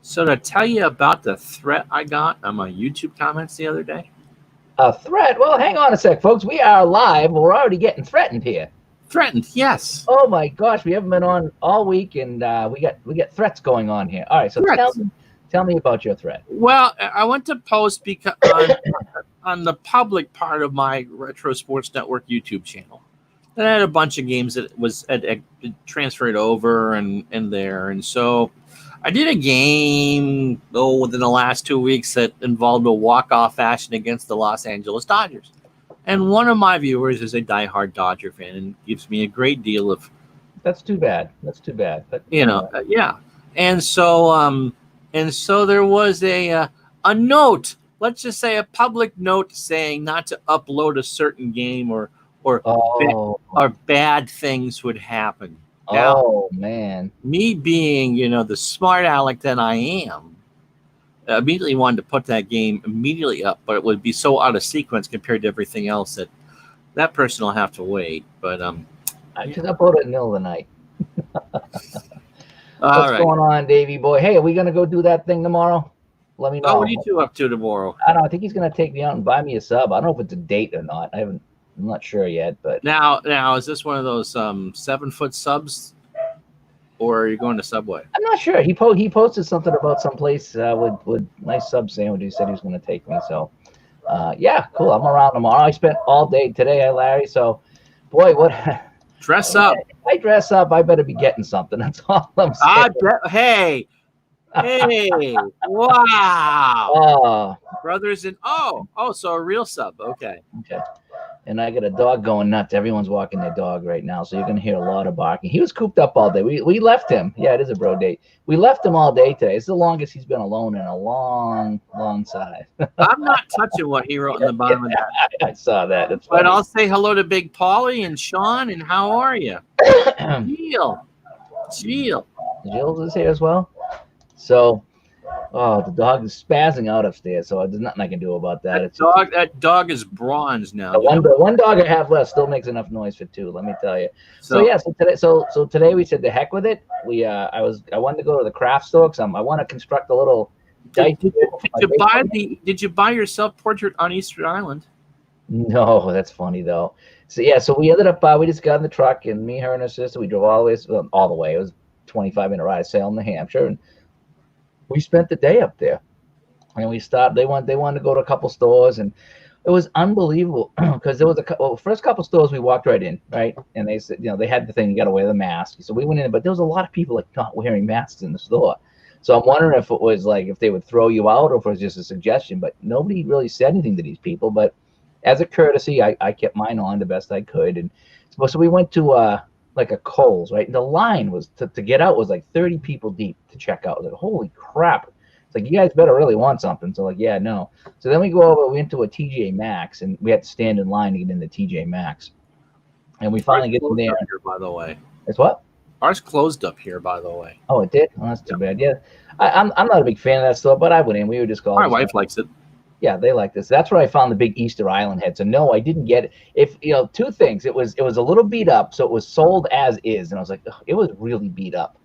So to tell you about the threat I got on my YouTube comments the other day. A threat? Well, hang on a sec, folks. We are live. We're already getting threatened here. Threatened, yes. Oh my gosh, we haven't been on all week, and we got threats going on here. All right, so tell me about your threat. Well, I went to post because on the public part of my Retro Sports Network YouTube channel. That had a bunch of games that was transferred over and there, and so I did a game within the last 2 weeks that involved a walk-off fashion against the Los Angeles Dodgers. And one of my viewers is a diehard Dodger fan and gives me a great deal of. That's too bad. But yeah. And so there was a note. Let's just say a public note saying not to upload a certain game or bad things would happen. Now, man. Me being, the smart aleck that I am, immediately wanted to put that game immediately up, but it would be so out of sequence compared to everything else that person will have to wait. But I just upload it in the middle of the night. What's going on, Davey boy? Hey, are we gonna go do that thing tomorrow? Let me know. What are you two up to tomorrow? I don't know. I think he's gonna take me out and buy me a sub. I don't know if it's a date or not. I'm not sure yet. But now is this one of those 7-foot subs? Or are you going to Subway? I'm not sure. He posted something about some place with nice sub sandwich. He said he was going to take me. So, yeah, cool. I'm around tomorrow. I spent all day today, Larry. So, boy, what? Dress up. I dress up. I better be getting something. That's all I'm saying. Hey, wow. Brothers in so a real sub. Okay. And I got a dog going nuts. Everyone's walking their dog right now, so you're going to hear a lot of barking. He was cooped up all day. We left him. Yeah, it is a bro date. We left him all day today. It's the longest he's been alone in a long, long time. I'm not touching what he wrote in the bottom of that. I saw that. But I'll say hello to Big Paulie and Sean, and how are you? Jill. Jill's is here as well. So, the dog is spazzing out upstairs, so there's nothing I can do about that. That dog is bronze now. The one dog I have left still makes enough noise for two. Let me tell you. So today we said the heck with it. I wanted to go to the craft store because I want to construct a little. Did you buy your self-portrait on Easter Island? No, that's funny though. So we ended up we just got in the truck, and me, her, and her sister, we drove all the way. It was a 25-minute ride, Salem, New Hampshire, and we spent the day up there, and we stopped. They wanted to go to a couple stores, and it was unbelievable because there was first couple stores we walked right in, right, and they said, they had the thing, you got to wear the mask. So we went in, but there was a lot of people not wearing masks in the store. So I'm wondering if it was if they would throw you out or if it was just a suggestion. But nobody really said anything to these people. But as a courtesy, I kept mine on the best I could, and so we went to a Kohl's, right? And the line was to get out was 30 people deep to check out. I was like, holy crap. It's you guys better really want something. So yeah, no. So then we went to a TJ Maxx, and we had to stand in line to get into TJ Maxx. And we finally get in there. Here, by the way. It's what? Ours closed up here, by the way. Oh, it did? Oh, that's too bad. Yeah. I'm not a big fan of that store, but I went in. We were just going. My wife likes it. Yeah, they like this. That's where I found the big Easter Island head. So no, I didn't get it. If two things, it was a little beat up, so it was sold as is, and I was like, it was really beat up.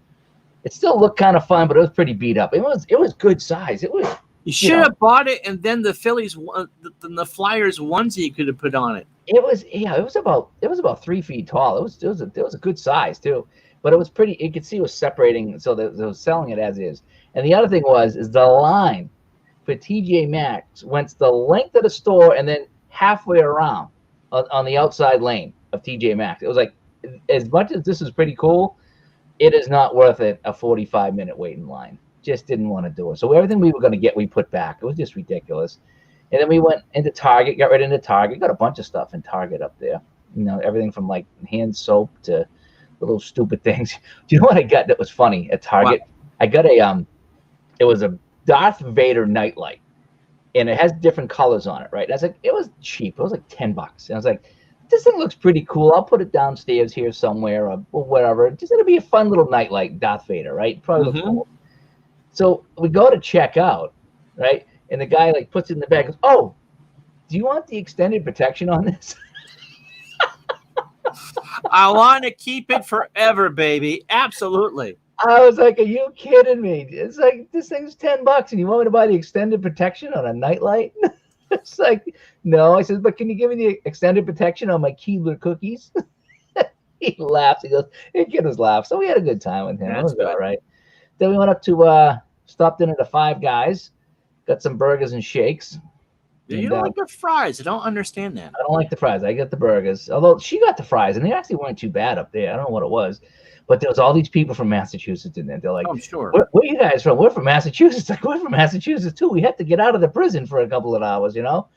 It still looked kind of fun, but it was pretty beat up. It was good size. It was. You should have bought it, and then the Phillies, the Flyers onesie you could have put on it. It was about 3 feet tall. It was a good size too, but it was pretty. You could see it was separating, so they was selling it as is. And the other thing is the line for TJ Maxx went the length of the store and then halfway around on the outside lane of TJ Maxx. It was as much as this is pretty cool, it is not worth it. A 45-minute waiting line. Just didn't want to do it. So everything we were going to get, we put back. It was just ridiculous. And then we went into Target, got right into Target, got a bunch of stuff in Target up there. Everything from hand soap to little stupid things. Do you know what I got that was funny at Target? What? I got it was a Darth Vader nightlight, and it has different colors on it, right? And I was it was cheap. It was $10. And I was this thing looks pretty cool. I'll put it downstairs here somewhere or whatever. Just it'll be a fun little nightlight, Darth Vader, right? Probably look cool. So we go to check out, right? And the guy puts it in the bag. Goes, oh, do you want the extended protection on this? I want to keep it forever, baby. Absolutely. I was like, are you kidding me? It's like, this thing's $10 and you want me to buy the extended protection on a nightlight? It's like, no. I said, but can you give me the extended protection on my Keebler cookies? He laughs. He goes, hey, kid was laugh. So we had a good time with him. It That's was good. all right. Then we went up to stopped in at the Five Guys, got some burgers and shakes. You And, don't like the fries. I don't understand that. I don't like the fries. I get the burgers. Although she got the fries, and they actually weren't too bad up there. I don't know what it was, but there was all these people from Massachusetts in there. They're like, Oh, I'm sure. where are you guys from? We're from Massachusetts. Like, we're from Massachusetts too. We had to get out of the prison for a couple of hours, you know.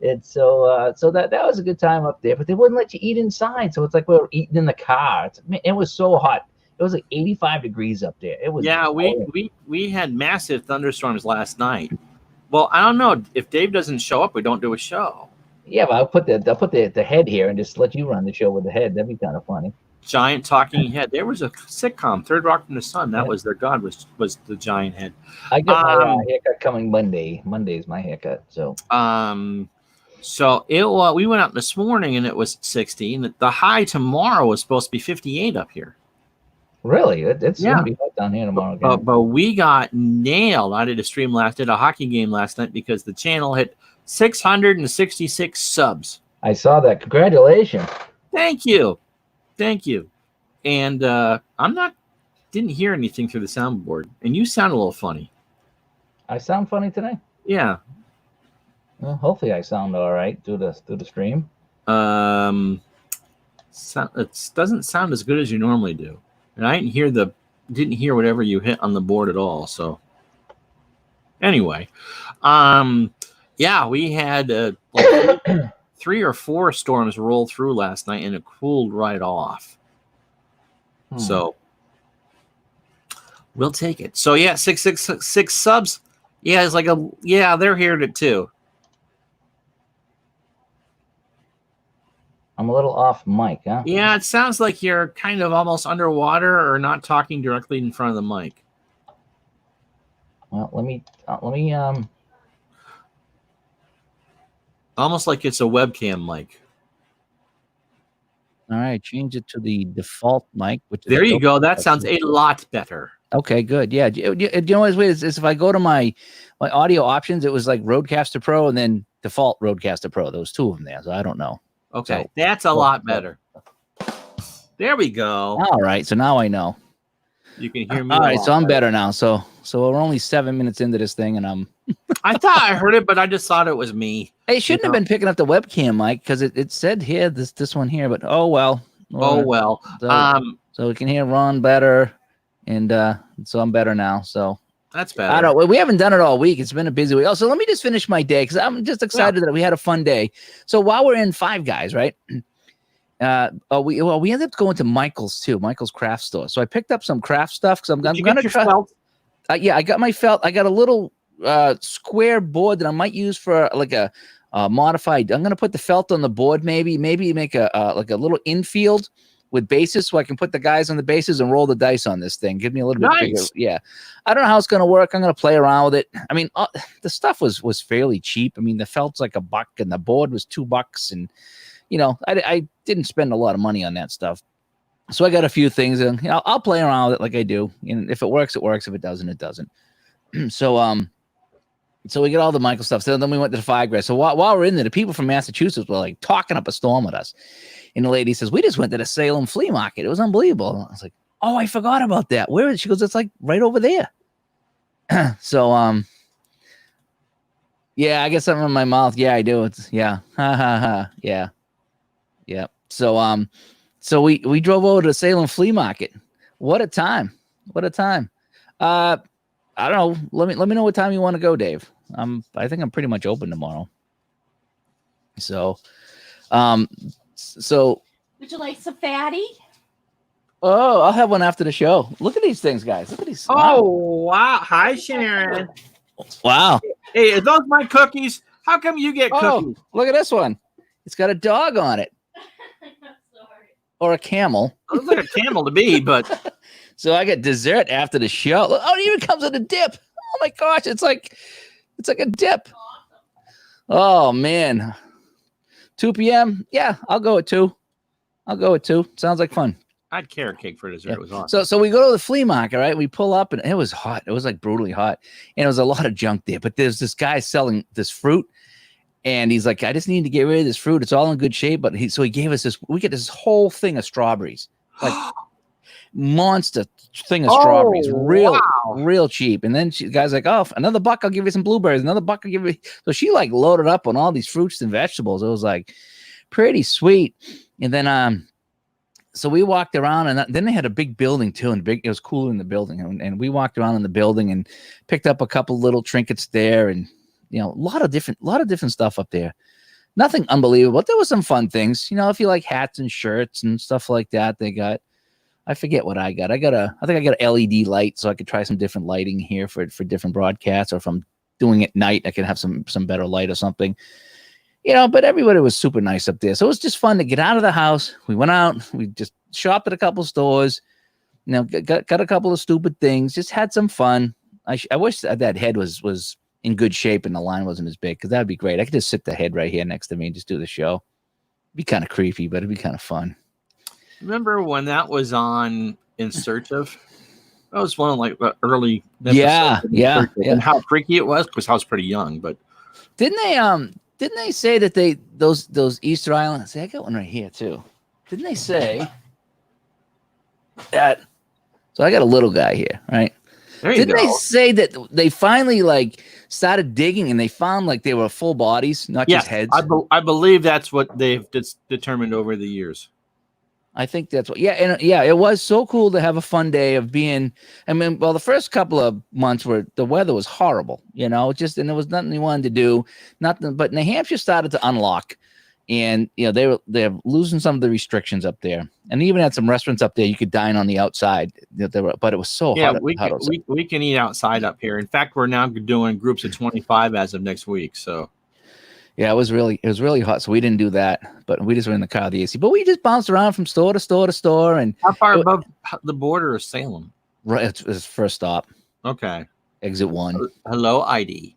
It's so that was a good time up there. But they wouldn't let you eat inside, so it's like we were eating in the car. It was so hot. It was like 85 degrees up there. It was. Yeah, we had massive thunderstorms last night. Well, I don't know. If Dave doesn't show up, we don't do a show. Yeah, but I'll put the head here and just let you run the show with the head. That'd be kind of funny. Giant talking head. There was a sitcom, Third Rock from the Sun. That was their god. Was the giant head. I get my haircut coming Monday. Monday is my haircut. So. So we went out this morning and it was 60. And the high tomorrow is supposed to be 58 up here. Really? It's gonna be hot down here tomorrow. But we got nailed. I did a hockey game last night because the channel hit 666 subs. I saw that. Congratulations. Thank you. And didn't hear anything through the soundboard. And you sound a little funny. I sound funny today? Yeah. Well, hopefully I sound all right through the stream. It doesn't sound as good as you normally do. And I didn't hear whatever you hit on the board at all. So anyway, we had like 3 or 4 storms roll through last night, and it cooled right off. So we'll take it. So 666 subs. Yeah, it's like they're here too. I'm a little off mic, huh? Yeah, it sounds like you're kind of almost underwater or not talking directly in front of the mic. Well, let me almost like it's a webcam mic. All right, change it to the default mic. There you go. That sounds a lot better. Okay, good. Yeah, you know what's weird is if I go to my audio options, it was like Rodecaster Pro and then default Rodecaster Pro. There was 2 of them there, so I don't know. Okay, so that's a lot better. There we go. All right, so now I know. You can hear me. All right, so I'm better now. So we're only 7 minutes into this thing, and I'm. I thought I heard it, but I just thought it was me. It shouldn't have been picking up the webcam mic because it said here this one here, but oh well. So we can hear Ron better, and so I'm better now. So that's better. I don't. We haven't done it all week. It's been a busy week. Oh, so let me just finish my day because I'm just excited that we had a fun day. So while we're in Five Guys, right? We ended up going to Michael's too, Michael's craft store. So I picked up some craft stuff because I'm gonna try. I got my felt. I got a little square board that I might use for like a modified. I'm gonna put the felt on the board. Maybe make a like a little infield with bases, so I can put the guys on the bases and roll the dice on this thing. Give me a little bit bigger. Yeah, I don't know how it's gonna work. I'm gonna play around with it. I mean, the stuff was fairly cheap. I mean, the felt's like $1 and the board was $2, and you know, I didn't spend a lot of money on that stuff. So I got a few things, and you know, I'll play around with it like I do. And if it works, it works. If it doesn't, it doesn't. So we get all the Michael stuff. So then we went to the Five Guys. So while we're in there, the people from Massachusetts were like talking up a storm with us. And the lady says, "We just went to the Salem flea market. It was unbelievable." I was like, "Oh, I forgot about that. Where is?" She goes, "It's like right over there." So yeah, I get something in my mouth. Yeah, I do. It's ha ha ha. Yeah. So we drove over to the Salem flea market. What a time! I don't know. Let me know what time you want to go, Dave. I think I'm pretty much open tomorrow. So would you like some fatty? Oh, I'll have one after the show. Look at these things, guys. Look at these. Oh, wow. Hi, Sharon. Wow. Hey, are those my cookies? How come you get cookies? Look at this one. It's got a dog on it. Or a camel. It looks like a camel to me, but so I get dessert after the show. Oh, it even comes with a dip. Oh my gosh, it's like a dip. Oh man. 2 p.m. Yeah, I'll go at 2. Sounds like fun. I had carrot cake for dessert. Yeah. It was awesome. So we go to the flea market, right? We pull up and it was hot. It was like brutally hot. And it was a lot of junk there. But there's this guy selling this fruit. And he's like, I just need to get rid of this fruit. It's all in good shape. But he gave us this, we get this whole thing of strawberries. Like monster thing of strawberries. Real cheap. And then the guy's like, oh, another buck, I'll give you some blueberries. Another buck, I'll give you. So she like loaded up on all these fruits and vegetables. It was like pretty sweet. And then so we walked around, and then they had a big building too, and it was cool in the building. And we walked around in the building and picked up a couple little trinkets there, and a lot of different stuff up there. Nothing unbelievable, but there was some fun things. If you like hats and shirts and stuff like that, they got. I forget what I got. I think I got an LED light, so I could try some different lighting here for different broadcasts, or if I'm doing it at night, I can have some better light or something. But everybody was super nice up there. So it was just fun to get out of the house. We went out, we just shopped at a couple stores, got a couple of stupid things, just had some fun. I wish that head was in good shape and the line wasn't as big, because that'd be great. I could just sit the head right here next to me and just do the show. It'd be kind of creepy, but it'd be kind of fun. Remember when that was on In Search of? That was one of like the early yeah. And how freaky it was, because I was pretty young, but Didn't they say that those Easter Islands? See, I got one right here too. Didn't they say that? So I got a little guy here, right? Didn't they say that they finally started digging and they found they were full bodies, not just heads? I believe that's what they've determined over the years. I think that's what. Yeah, and it was so cool to have a fun day of being. I mean, the first couple of months where the weather was horrible, and there was nothing you wanted to do, nothing. But New Hampshire started to unlock, and they're losing some of the restrictions up there, and even had some restaurants up there you could dine on the outside. But it was so hot. We can eat outside up here. In fact, we're now doing groups of 25 as of next week. So. Yeah, it was really hot, so we didn't do that. But we just were in the car, the AC. But we just bounced around from store to store to store. And how far above the border is Salem? Right, it's first stop. Okay, exit 1. Hello, ID.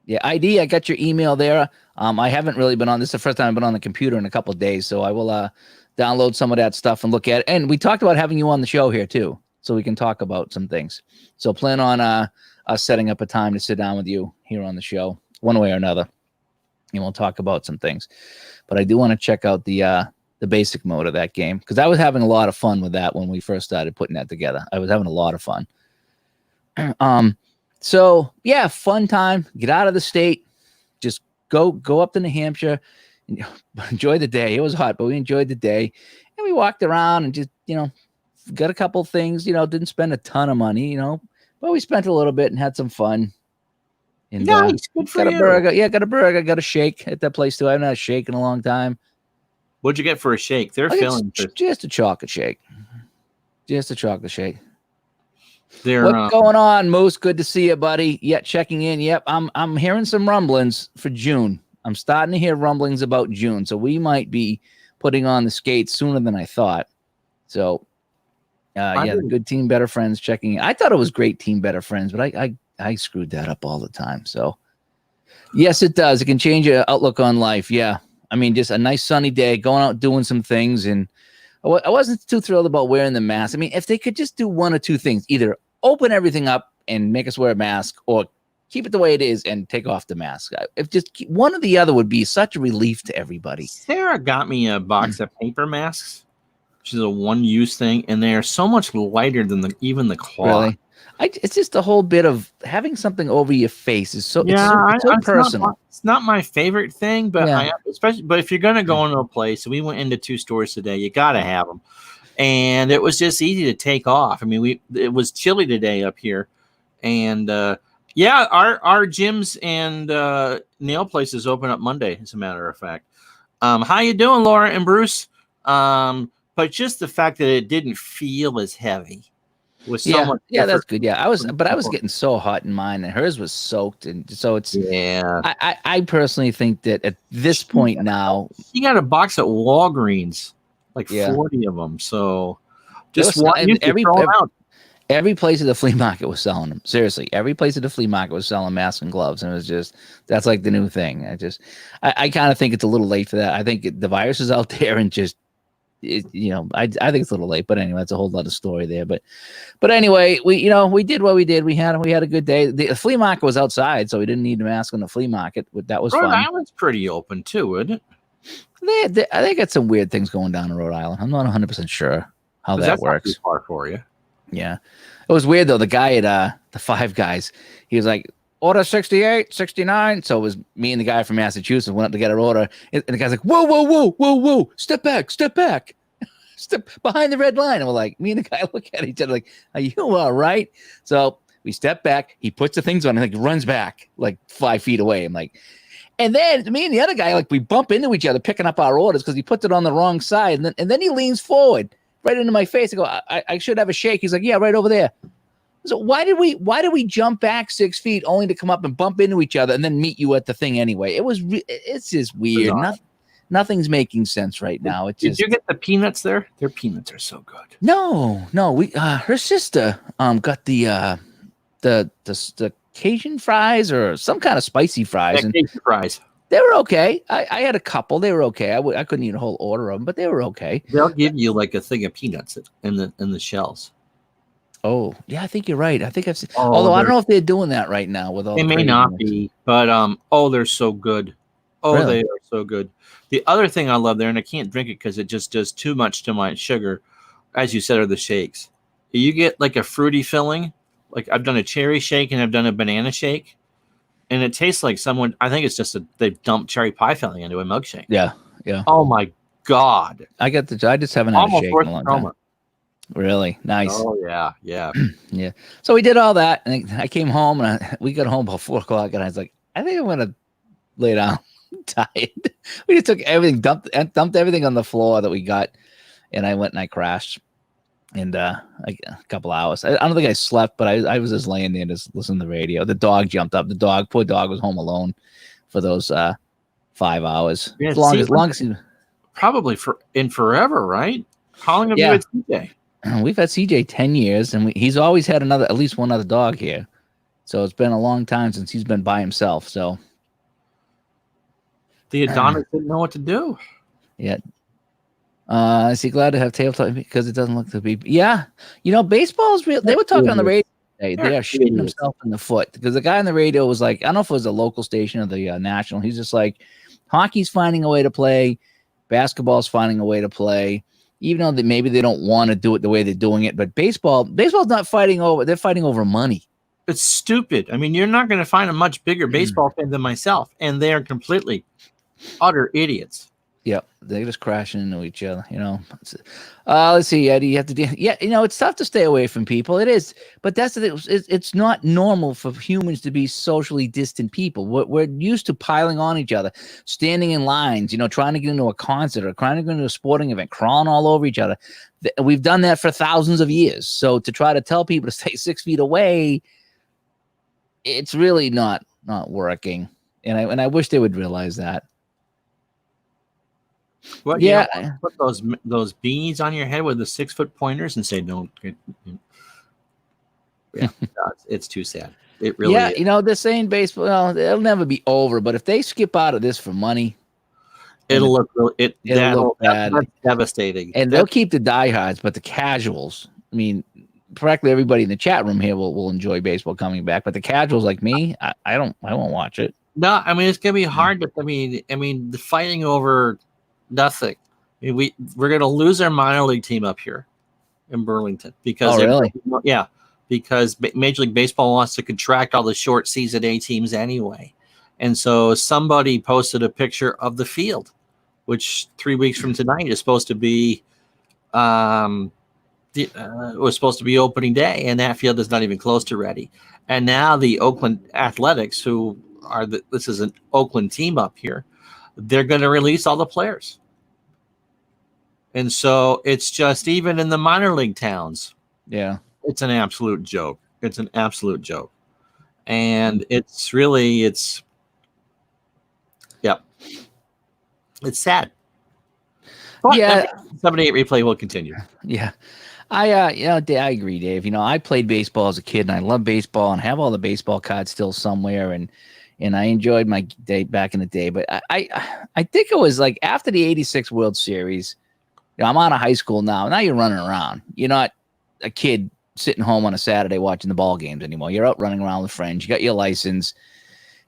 Yeah, ID. I got your email there. I haven't really been on. This is the first time I've been on the computer in a couple of days, so I will download some of that stuff and look at it. And we talked about having you on the show here too, so we can talk about some things. So plan on us setting up a time to sit down with you here on the show, one way or another. And we'll talk about some things, but I do want to check out the basic mode of that game, because I was having a lot of fun with that when we first started putting that together. I was having a lot of fun. So yeah, fun time. Get out of the state, just go up to New Hampshire, and enjoy the day. It was hot, but we enjoyed the day, and we walked around and just got a couple things. Didn't spend a ton of money, but we spent a little bit and had some fun. And, nice. Good for got you. A burger. Yeah, got a burger. Got a shake at that place too. I haven't had a shake in a long time. What'd you get for a shake? They're filling just a chocolate shake. Just a chocolate shake. What's going on, Moose? Good to see you, buddy. Yeah, checking in. Yep, I'm hearing some rumblings for June. I'm starting to hear rumblings about June, so we might be putting on the skates sooner than I thought. So, the good team, better friends checking in. I thought it was great team, better friends, but I screwed that up all the time. So, yes, it does. It can change your outlook on life. Yeah. I mean, just a nice sunny day, going out doing some things. And I wasn't too thrilled about wearing the mask. I mean, if they could just do one or two things, either open everything up and make us wear a mask, or keep it the way it is and take off the mask. If just one or the other would be such a relief to everybody. Sarah got me a box of paper masks, which is a one-use thing, and they are so much lighter than even the cloth. Really? It's just a whole bit of having something over your face is so personal. It's not my favorite thing, but but if you're gonna go into a place, we went into 2 stores today, you gotta have them, and it was just easy to take off. I mean, it was chilly today up here, and our gyms and nail places open up Monday, as a matter of fact. How you doing, Laura and Bruce? But just the fact that it didn't feel as heavy. Was so much that's good. Yeah, I was getting so hot in mine, and hers was soaked, and so it's. Yeah, I personally think that at this point now, you got a box at Walgreens, 40 of them. So just every place at the flea market was selling them. Seriously, every place at the flea market was selling masks and gloves, and it was that's like the new thing. I kind of think it's a little late for that. I think the virus is out there, and just I think it's a little late, but anyway, that's a whole other story there. But anyway, we did what we did. We had a good day. The flea market was outside, so we didn't need a mask on the flea market. That was Rhode fun. Island's pretty open too, isn't it? They got some weird things going down in Rhode Island. I'm not 100% sure how that works. Not too far for you. Yeah, it was weird though. The guy at the Five Guys, he was like, order 68, 69. So it was me and the guy from Massachusetts went up to get our order. And the guy's like, whoa. Step back. Step behind the red line. And we're like, me and the guy look at each other like, are you all right? So we step back. He puts the things on and like runs back like 5 feet away. I'm like, and then me and the other guy, like we bump into each other picking up our orders because he puts it on the wrong side. And then he leans forward right into my face. I go, I should have a shake. He's like, yeah, right over there. So why did we jump back 6 feet only to come up and bump into each other and then meet you at the thing anyway? It's just weird. Nothing's making sense right now. Did you get the peanuts there? Their peanuts are so good. No. We her sister got the Cajun fries or some kind of spicy fries. Yeah, Cajun fries. They were okay. I had a couple. They were okay. I couldn't eat a whole order of them, but they were okay. They'll give you like a thing of peanuts in the shells. Oh, yeah, I think you're right. I think I've seen, although I don't know if they're doing that right now with all. They may not be, but they're so good. Oh, really? They are so good. The other thing I love there, and I can't drink it because it just does too much to my sugar, as you said, are the shakes. You get like a fruity filling. Like I've done a cherry shake and I've done a banana shake, and it tastes like someone. I think it's just they've dumped cherry pie filling into a milkshake. Yeah. Oh my God! I just haven't had a shake in a long time. Really nice. Oh yeah. Yeah. So we did all that, and I came home, and we got home about 4 o'clock, and I was like, I think I'm gonna lay down. I'm tired. We just took everything, dumped everything on the floor that we got, and I went and I crashed, and like a couple hours. I don't think I slept, but I was just laying there, just listening to the radio. The dog jumped up. Poor dog, was home alone for those 5 hours. Yeah, as long as he probably forever, right? How long have you had CJ? We've had CJ 10 years, and he's always had at least one other dog here. So it's been a long time since he's been by himself. So the Adonis didn't know what to do. Yeah. Is he glad to have tabletop because it doesn't look to be? Yeah. Baseball is real. They were talking on the radio today. They are shooting themselves in the foot because the guy on the radio was like, I don't know if it was a local station or the national. He's just like, hockey's finding a way to play. Basketball's finding a way to play. Even though maybe they don't want to do it the way they're doing it, but baseball's not fighting over. They're fighting over money. It's stupid. I mean, you're not going to find a much bigger baseball fan than myself, and they are completely utter idiots. Yep, they're just crashing into each other. Let's see, Eddie. You have to. It's tough to stay away from people. It is, but that's the thing. It's not normal for humans to be socially distant people. We're used to piling on each other, standing in lines. Trying to get into a concert or trying to go into a sporting event, crawling all over each other. We've done that for thousands of years. So to try to tell people to stay 6 feet away, it's really not working. And I wish they would realize that. Well, yeah, put those beanies on your head with the 6 foot pointers and say don't. Yeah, it's too sad. It really. Yeah, is. They're saying baseball. Well, it'll never be over. But if they skip out of this for money, it'll look look bad. That's devastating. And they'll keep the diehards, but the casuals. I mean, practically everybody in the chat room here will enjoy baseball coming back. But the casuals like me, I won't watch it. No, I mean it's gonna be hard. But I mean the fighting over. Nothing. I mean, we're going to lose our minor league team up here in Burlington because because Major League Baseball wants to contract all the short season A teams anyway, and so somebody posted a picture of the field, which 3 weeks from tonight is supposed to be was supposed to be opening day, and that field is not even close to ready. And now the Oakland Athletics, who are this is an Oakland team up here, they're going to release all the players. And so it's just even in the minor league towns. Yeah. It's an absolute joke. It's an absolute joke. And it's sad. But 78 replay will continue. Yeah. I agree, Dave. I played baseball as a kid and I love baseball and have all the baseball cards still somewhere and I enjoyed my day back in the day. But I think it was like after the 86 World Series, I'm out of high school now. Now you're running around. You're not a kid sitting home on a Saturday watching the ball games anymore. You're out running around with friends. You got your license.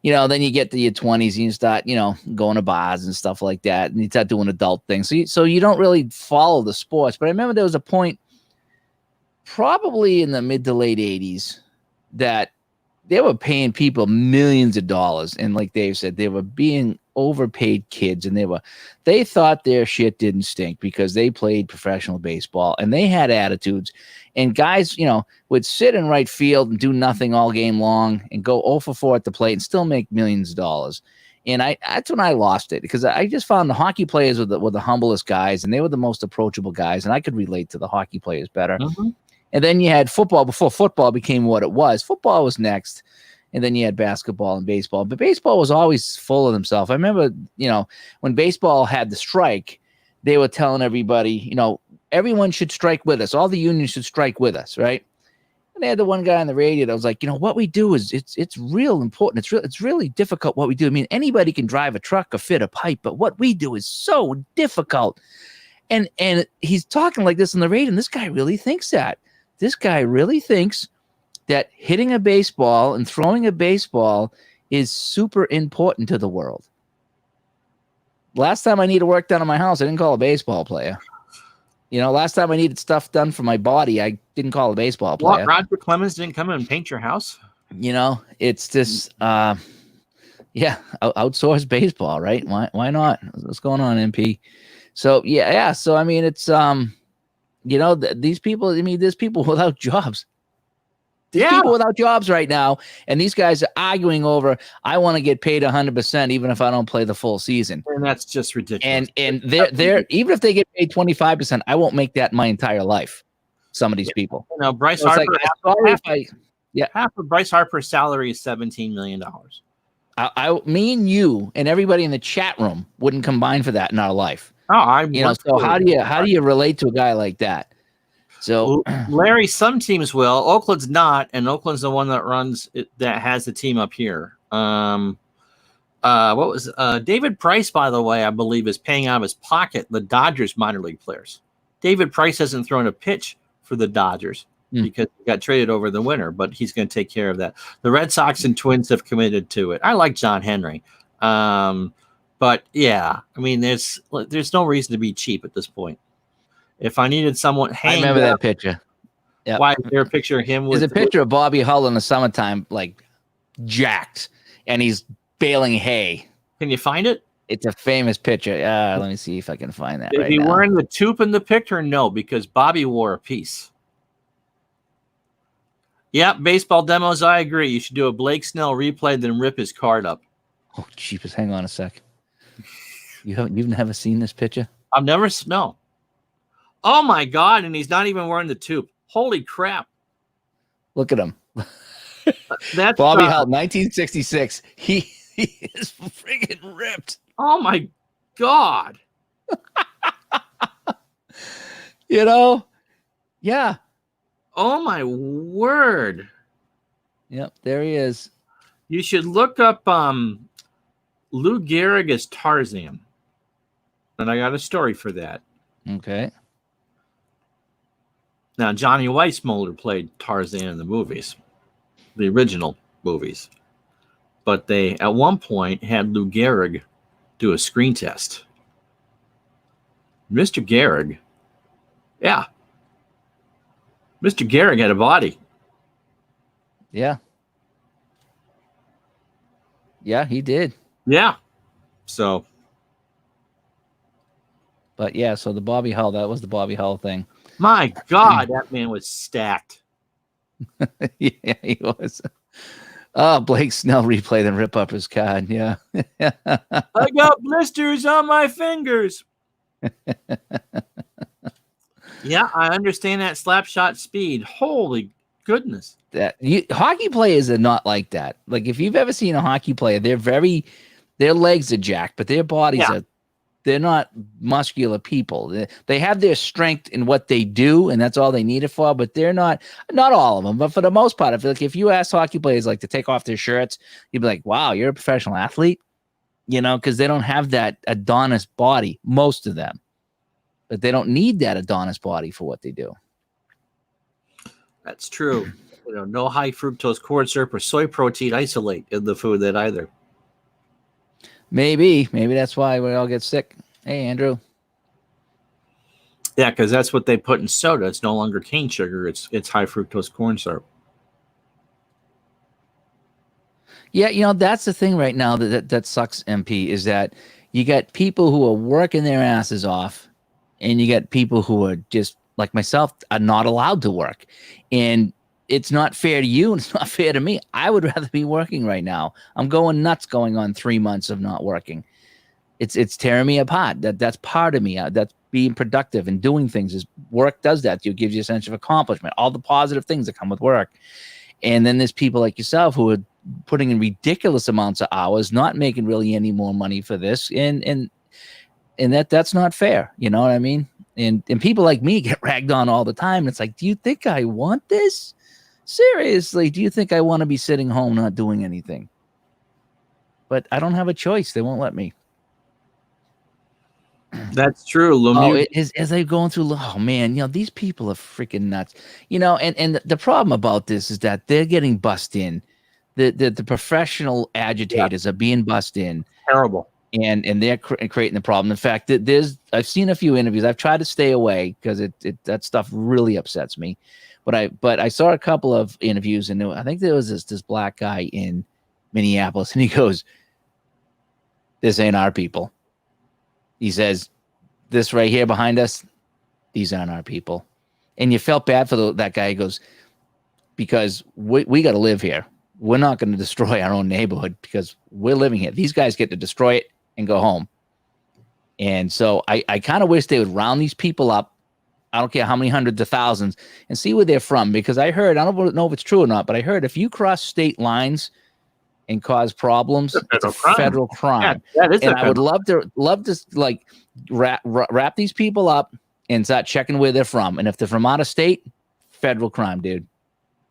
Then you get to your 20s and you start, going to bars and stuff like that. And you start doing adult things. So you don't really follow the sports. But I remember there was a point probably in the mid to late 80s that they were paying people millions of dollars. And like Dave said, they were being overpaid kids, and they thought their shit didn't stink because they played professional baseball and they had attitudes. And guys, would sit in right field and do nothing all game long and go 0 for 4 at the plate and still make millions of dollars. And that's when I lost it, because I just found the hockey players were the humblest guys, and they were the most approachable guys, and I could relate to the hockey players better. Mm-hmm. And then you had football before football became what it was. Football was next. And then you had basketball and baseball. But baseball was always full of themselves. I remember, when baseball had the strike, they were telling everybody, everyone should strike with us. All the unions should strike with us, right? And they had the one guy on the radio that was like, what we do is it's real important. It's really difficult what we do. I mean, anybody can drive a truck or fit a pipe, but what we do is so difficult. And he's talking like this on the radio, and this guy really thinks that. This guy really thinks that hitting a baseball and throwing a baseball is super important to the world. Last time I needed work done on my house, I didn't call a baseball player. Last time I needed stuff done for my body, I didn't call a baseball player. What, Roger Clemens didn't come in and paint your house? It's this, outsource baseball, right? Why not? What's going on, MP? So, yeah. So, I mean, it's, these people, there's people without jobs. There's people without jobs right now, and these guys are arguing over, I want to get paid 100% even if I don't play the full season. And that's just ridiculous. And they're even if they get paid 25%, I won't make that my entire life. Some of these people. Bryce Harper, half of Bryce Harper's salary is $17 million. Me and you and everybody in the chat room wouldn't combine for that in our life. Oh, so how do you relate to a guy like that? So Larry, some teams will. Oakland's not, and Oakland's the one that has the team up here. What was David Price, by the way, I believe, is paying out of his pocket the Dodgers minor league players. David Price hasn't thrown a pitch for the Dodgers because he got traded over the winter, but he's going to take care of that. The Red Sox and Twins have committed to it. I like John Henry. But yeah, I mean, there's no reason to be cheap at this point. If I needed someone, I remember that picture. Yeah, why is there a picture of him? There's a picture of Bobby Hull in the summertime, like jacked, and he's baling hay. Can you find it? It's a famous picture. Let me see if I can find that. Is he wearing the tube in the picture? No, because Bobby wore a piece. Yeah, baseball demos. I agree. You should do a Blake Snell replay, then rip his card up. Oh, jeepers! Hang on a sec. You've never seen this picture? I've never. No. Oh my God! And he's not even wearing the tube. Holy crap! Look at him. That's Bobby Hull, 1966. He is friggin' ripped. Oh my God! Yeah. Oh my word! Yep, there he is. You should look up Lou Gehrig as Tarzan, and I got a story for that. Okay. Now, Johnny Weissmuller played Tarzan in the movies, the original movies. But they, at one point, had Lou Gehrig do a screen test. Mr. Gehrig had a body. Yeah. Yeah, he did. Yeah. So. But yeah, so the Bobby Hull, that was the Bobby Hull thing. My God, that man was stacked. Yeah, he was. Oh, Blake Snell replay, then rip up his card. Yeah. I got blisters on my fingers. Yeah, I understand that slap shot speed. Holy goodness. Hockey players are not like that. Like, if you've ever seen a hockey player, their legs are jacked, but their bodies they're not muscular people. They have their strength in what they do, and that's all they need it for, but they're not all of them, but for the most part, if you ask hockey players like to take off their shirts, you'd be like, wow, you're a professional athlete, because they don't have that Adonis body, most of them. but they don't need that Adonis body for what they do. That's true. No high fructose corn syrup or soy protein isolate in the food then either. Maybe that's why we all get sick. Hey, Andrew. Yeah, because that's what they put in soda. It's no longer cane sugar. It's high fructose corn syrup. Yeah, that's the thing right now that sucks, MP, is that you got people who are working their asses off, and you got people who are just like myself are not allowed to work. And it's not fair to you, and it's not fair to me. I would rather be working right now. I'm going nuts going on 3 months of not working. It's tearing me apart. That's part of me. That's being productive and doing things. Is work does that. It gives you a sense of accomplishment, all the positive things that come with work. And then there's people like yourself who are putting in ridiculous amounts of hours, not making really any more money for this. And that's not fair. You know what I mean? And people like me get ragged on all the time. It's like, do you think I want this? Seriously, do you think I want to be sitting home not doing anything? But I don't have a choice. They won't let me. That's true. Lemieux. As they're going through, oh man, these people are freaking nuts. And the problem about this is that they're getting bussed in. The professional agitators are being bussed in. Terrible. And they're creating the problem. In fact, I've seen a few interviews. I've tried to stay away because that stuff really upsets me. But I saw a couple of interviews, and I think there was this black guy in Minneapolis, and he goes, "This ain't our people." He says, "This right here behind us, these aren't our people." And you felt bad for that guy. He goes, "Because we got to live here. We're not going to destroy our own neighborhood because we're living here. These guys get to destroy it and go home." And so I kind of wish they would round these people up. I don't care how many hundreds of thousands, and see where they're from. Because I don't know if it's true or not, but I heard if you cross state lines and cause problems, it's a federal crime. Yeah, that is. And I would love to like wrap these people up and start checking where they're from. And if they're from out of state, federal crime, dude.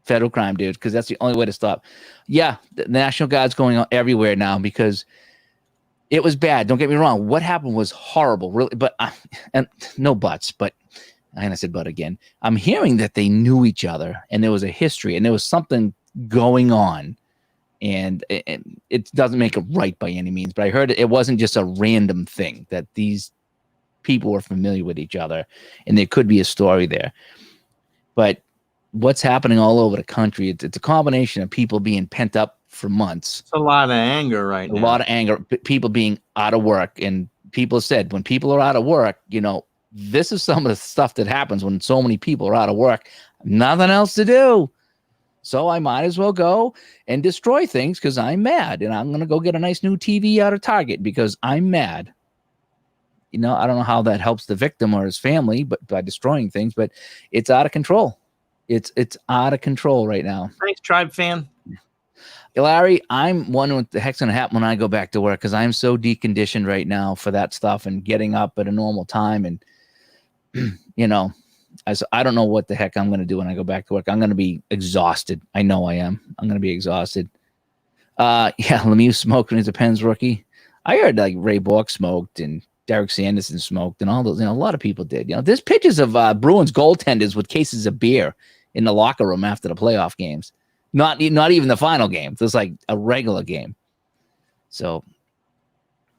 Federal crime, dude, because that's the only way to stop. Yeah, the National Guard's going on everywhere now because it was bad. Don't get me wrong. What happened was horrible, really. But and no buts. But and I said, but again, I'm hearing that they knew each other and there was a history and there was something going on, and it doesn't make it right by any means. But I heard it wasn't just a random thing, that these people were familiar with each other, and there could be a story there. But what's happening all over the country, it's a combination of people being pent up for months. It's a lot of anger right now. A lot of anger, people being out of work. And people said when people are out of work, this is some of the stuff that happens when so many people are out of work. Nothing else to do. So I might as well go and destroy things because I'm mad. And I'm going to go get a nice new TV out of Target because I'm mad. I don't know how that helps the victim or his family, but by destroying things, but it's out of control. It's out of control right now. Thanks, Tribe fan. Larry, I'm wondering what the heck's going to happen when I go back to work, because I'm so deconditioned right now for that stuff and getting up at a normal time. And, I don't know what the heck I'm going to do when I go back to work. I'm going to be exhausted. I know I am. I'm going to be exhausted. Lemieux smoked when he's a Pens rookie. I heard like Ray Bork smoked and Derek Sanderson smoked and all those. A lot of people did. There's pictures of Bruins goaltenders with cases of beer in the locker room after the playoff games. Not even the final game. It was like a regular game. So,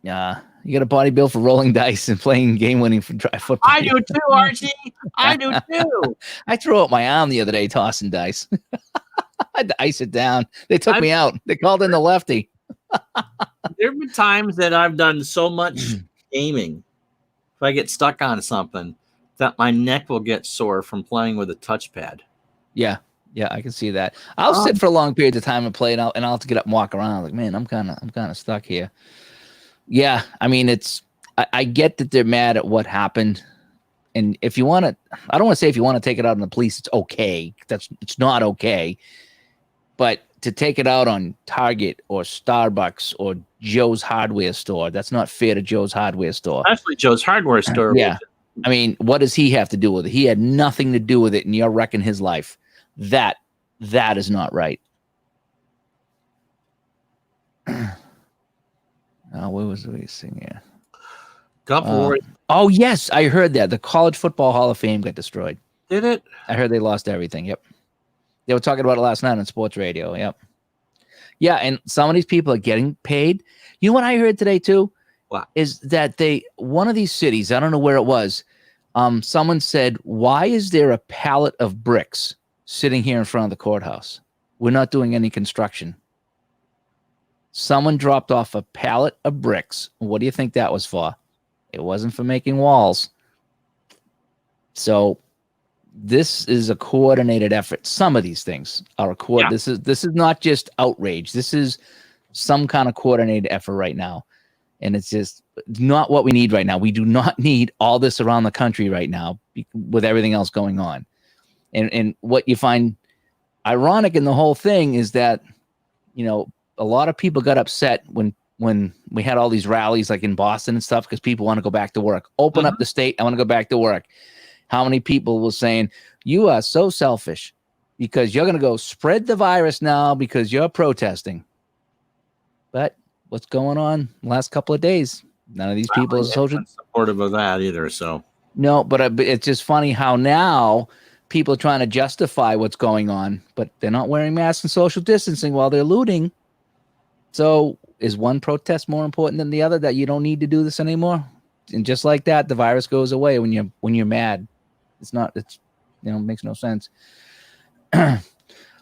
you got a body build for rolling dice and playing game-winning for dry football. I do too, Archie. I do too. I threw out my arm the other day tossing dice. I had to ice it down. They took me out. They called in the lefty. There have been times that I've done so much gaming, if I get stuck on something, that my neck will get sore from playing with a touchpad. Yeah, I can see that. I'll sit for a long period of time and play it out, and I'll have to get up and walk around. Like, man, I'm kind of stuck here. Yeah, I mean, I get that they're mad at what happened, and if you want to, I don't want to say if you want to take it out on the police, it's okay. It's not okay, but to take it out on Target or Starbucks or Joe's Hardware Store, that's not fair to Joe's Hardware Store. Especially Joe's Hardware Store. Yeah. I mean, what does he have to do with it? He had nothing to do with it, and you're wrecking his life. That is not right. Where was we sitting here? Gump War. Oh yes, I heard that the College Football Hall of Fame got destroyed. Did it? I heard they lost everything. Yep, they were talking about it last night on sports radio. Yep. Yeah, and some of these people are getting paid. You know what I heard today too? What? Is that one of these cities? I don't know where it was. Someone said, "Why is there a pallet of bricks sitting here in front of the courthouse? We're not doing any construction." Someone dropped off a pallet of bricks. What do you think that was for? It wasn't for making walls. So this is a coordinated effort. Some of these things are This is not just outrage. This is some kind of coordinated effort right now. And it's just not what we need right now. We do not need all this around the country right now with everything else going on. And what you find ironic in the whole thing is that, a lot of people got upset when we had all these rallies like in Boston and stuff because people want to go back to work. Open up the state. I want to go back to work. How many people were saying, you are so selfish because you're going to go spread the virus now because you're protesting. But what's going on the last couple of days? None of these people are social supportive of that either. So no, but it's just funny how now people are trying to justify what's going on, but they're not wearing masks and social distancing while they're looting. So is one protest more important than the other that you don't need to do this anymore? And just like that, the virus goes away when you're mad. It makes no sense. All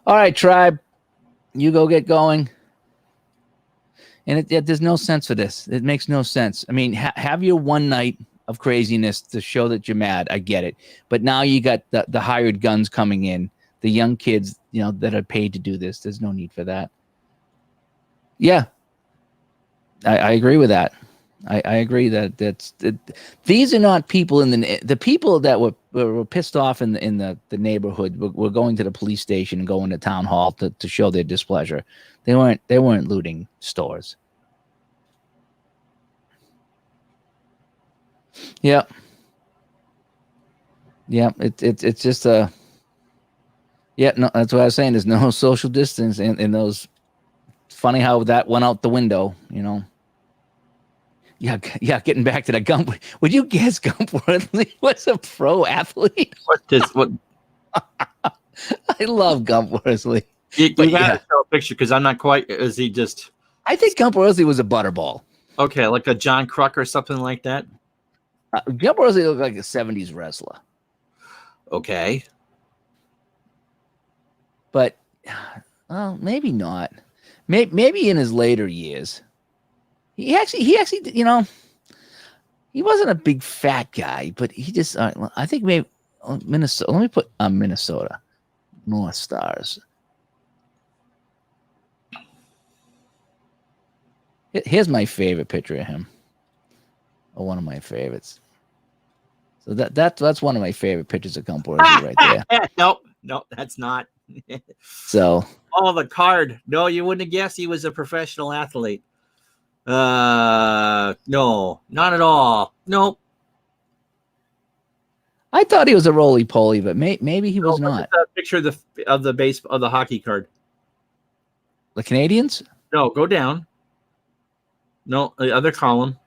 right, tribe, you go get going. And there's no sense for this. It makes no sense. I mean, have your one night of craziness to show that you're mad. I get it. But now you got the hired guns coming in, the young kids, that are paid to do this. There's no need for that. Yeah, I agree with that. I agree that these are not people the people that were pissed off in the neighborhood were going to the police station and going to town hall to show their displeasure. They weren't looting stores. Yeah. Yeah, it's just no, that's what I was saying. There's no social distance in those. Funny how that went out the window, Yeah, getting back to the Gump. Would you guess Gump Worthley was a pro athlete? What? I love Gump Worthley. You got to show a picture because I'm not quite. Is he just? I think Gump Worthley was a butterball. Okay, like a John Kruk or something like that. Gump Worthley looked like a '70s wrestler. Okay, but maybe not. Maybe in his later years, he actually, he wasn't a big fat guy, but he just, I think maybe Minnesota. Let me put Minnesota North Stars. Here's my favorite picture of him. Or one of my favorites. So that's one of my favorite pictures of Gump Worthley right there. Nope, that's not. So. Oh, the card. No, you wouldn't have guessed he was a professional athlete. No, not at all. Nope. I thought he was a roly-poly, but maybe he was not. A picture of the hockey card. The Canadians? No, go down. No, the other column.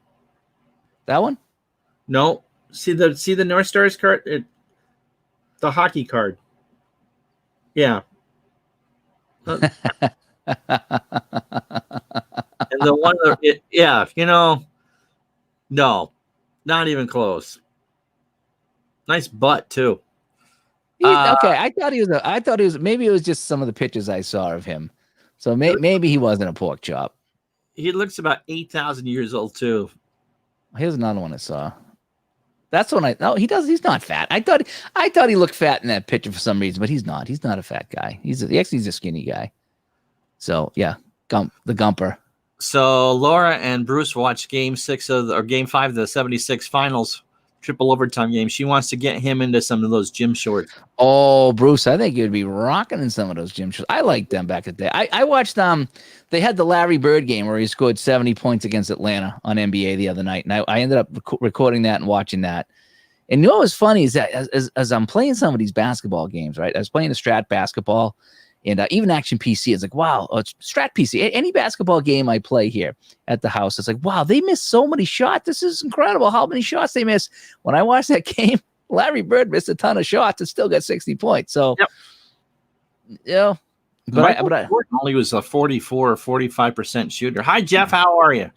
That one? No. See the North Stars card? The hockey card. Yeah. And the one, no, not even close. Nice butt too. Okay, I thought he was. Maybe it was just some of the pictures I saw of him. So maybe he wasn't a pork chop. He looks about 8,000 years old too. Here's another one I saw. That's when he does. He's not fat. I thought he looked fat in that picture for some reason, but he's not. He's not a fat guy. He's a skinny guy. So yeah, the Gumper. So Laura and Bruce watched Game 5 of the 76 finals, triple overtime game. She wants to get him into some of those gym shorts. Oh, Bruce, I think you'd be rocking in some of those gym shorts. I liked them back in the day. I watched they had the Larry Bird game where he scored 70 points against Atlanta on NBA the other night, and I ended up recording that and watching that. And you know what was funny is that as I'm playing some of these basketball games, right? I was playing the Strat basketball, And even Action PC is like, wow, it's Strat PC. Any basketball game I play here at the house, it's like, wow, they missed so many shots. This is incredible how many shots they miss. When I watched that game, Larry Bird missed a ton of shots and still got 60 points. So, but Jordan only was a 44 or 45% shooter. Hi, Jeff. How are you?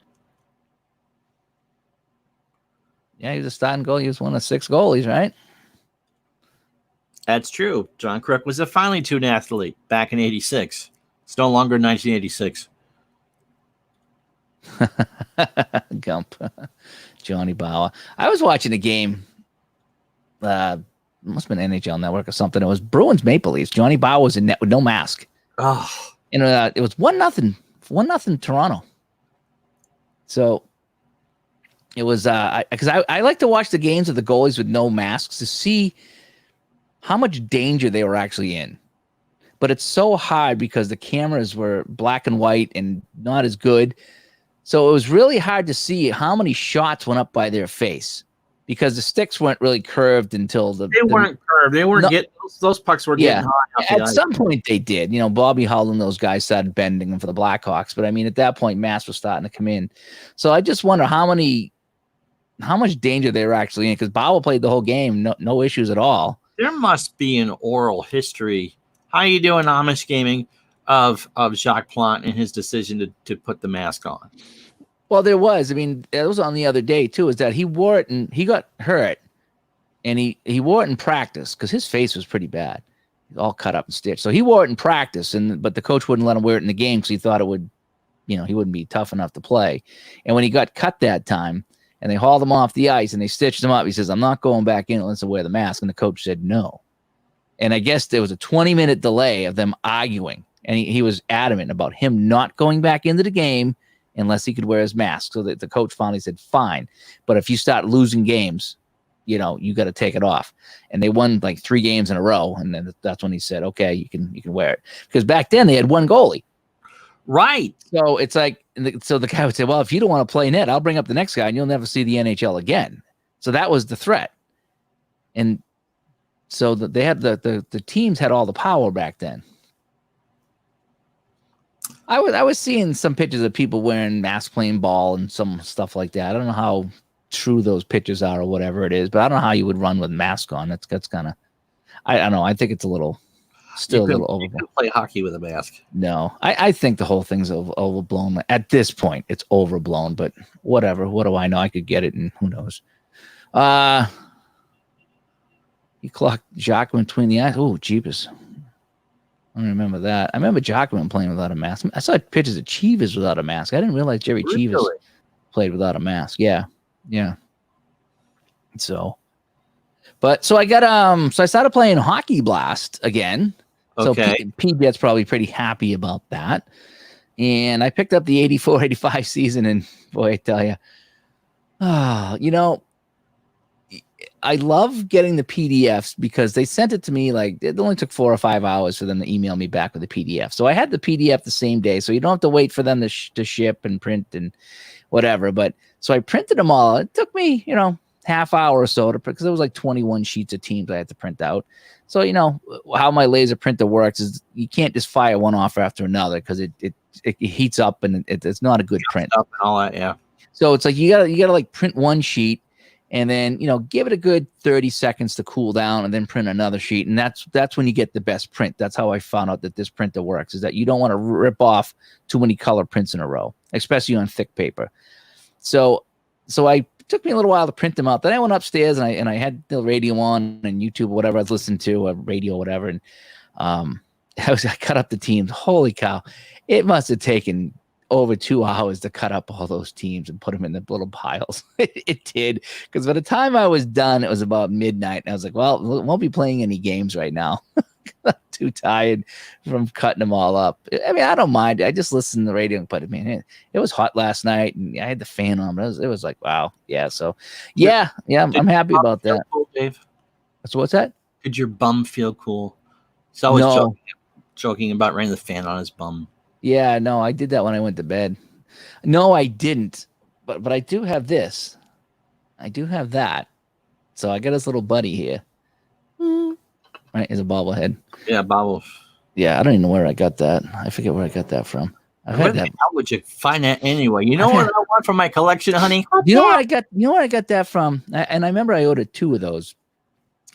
Yeah, he was a starting goalie. He was one of 6 goalies, right? That's true. John Crook was a finely tuned athlete back in 86. It's no longer 1986. Gump. Johnny Bauer. I was watching a game. Must have been NHL Network or something. It was Bruins Maple Leafs. Johnny Bauer was in net with no mask. Oh. And it was 1-0 Toronto. So it was because I like to watch the games of the goalies with no masks to see how much danger they were actually in. But it's so hard because the cameras were black and white and not as good. So it was really hard to see how many shots went up by their face because the sticks weren't really curved until they weren't curved. They weren't getting those pucks were getting high. At some point they did. Bobby Hull and those guys started bending them for the Blackhawks. But I mean, at that point, masks were starting to come in. So I just wonder how much danger they were actually in because Bauer played the whole game, no issues at all. There must be an oral history. How you doing, Amish Gaming, of Jacques Plante and his decision to put the mask on? Well, there was. I mean, it was on the other day too. Is that he wore it and he got hurt, and he wore it in practice because his face was pretty bad, all cut up and stitched. So he wore it in practice, but the coach wouldn't let him wear it in the game because he thought it would, he wouldn't be tough enough to play. And when he got cut that time, and they hauled him off the ice and they stitched him up, he says, "I'm not going back in unless I wear the mask." And the coach said no. And I guess there was a 20-minute delay of them arguing. And he was adamant about him not going back into the game unless he could wear his mask. So that the coach finally said, fine. But if you start losing games, you got to take it off. And they won like 3 games in a row. And then that's when he said, okay, you can wear it. Because back then they had 1 goalie. Right. So it's like, so the guy would say, well, if you don't want to play net, I'll bring up the next guy and you'll never see the NHL again. So that was the threat. And so they had the teams had all the power back then. I was seeing some pictures of people wearing masks playing ball and some stuff like that. I don't know how true those pictures are or whatever it is, but I don't know how you would run with mask on. That's kind of, I don't know. I think it's still a little overblown. You couldn't play hockey with a mask. No, I think the whole thing's overblown. At this point, it's overblown, but whatever. What do I know? I could get it, and who knows? You clocked Jacqueline between the eyes. Oh, jeepers. I don't remember that. I remember Jacqueline playing without a mask. I saw pictures of Chivas without a mask. I didn't realize Jerry Chivas played without a mask. Yeah. So I got so I started playing Hockey Blast again. Okay. So PBet's probably pretty happy about that. And I picked up the 84-85 season, and boy, I tell you, I love getting the PDFs because they sent it to me like it only took 4 or 5 hours for them to email me back with the PDF. So I had the PDF the same day, so you don't have to wait for them to ship and print and whatever. But so I printed them all. It took me, half hour or so because it was like 21 sheets of teams I had to print out. So how my laser printer works is you can't just fire one off after another because it heats up and it's not a good print. Up and all that, yeah. So it's like you gotta like print one sheet. And then, give it a good 30 seconds to cool down and then print another sheet. And that's when you get the best print. That's how I found out that this printer works, is that you don't want to rip off too many color prints in a row, especially on thick paper. So it took me a little while to print them out. Then I went upstairs and I had the radio on and YouTube, or whatever I was listening to, radio, or whatever. And I cut up the teams. Holy cow. It must have taken over 2 hours to cut up all those teams and put them in the little piles. It did, because by the time I was done, it was about midnight. And I was like, well, we won't be playing any games right now. I'm too tired from cutting them all up. I mean, I don't mind. I just listened to the radio, but it was hot last night, and I had the fan on. But it was like, wow, yeah. So, yeah, I'm happy about that. Cool, Dave? So what's that? Did your bum feel cool? He's always joking about running the fan on his bum. Yeah, no, I did that when I went to bed. No, I didn't. But I do have this. I do have that. So I got this little buddy here. Right, is a bobblehead. Yeah, bobble. Yeah, I don't even know where I got that. I forget where I got that from. I've Where had the that. hell would you find that anyway? You know what I want from my collection, honey? You know where I got? You know where I got that from? And I remember I ordered 2 of those.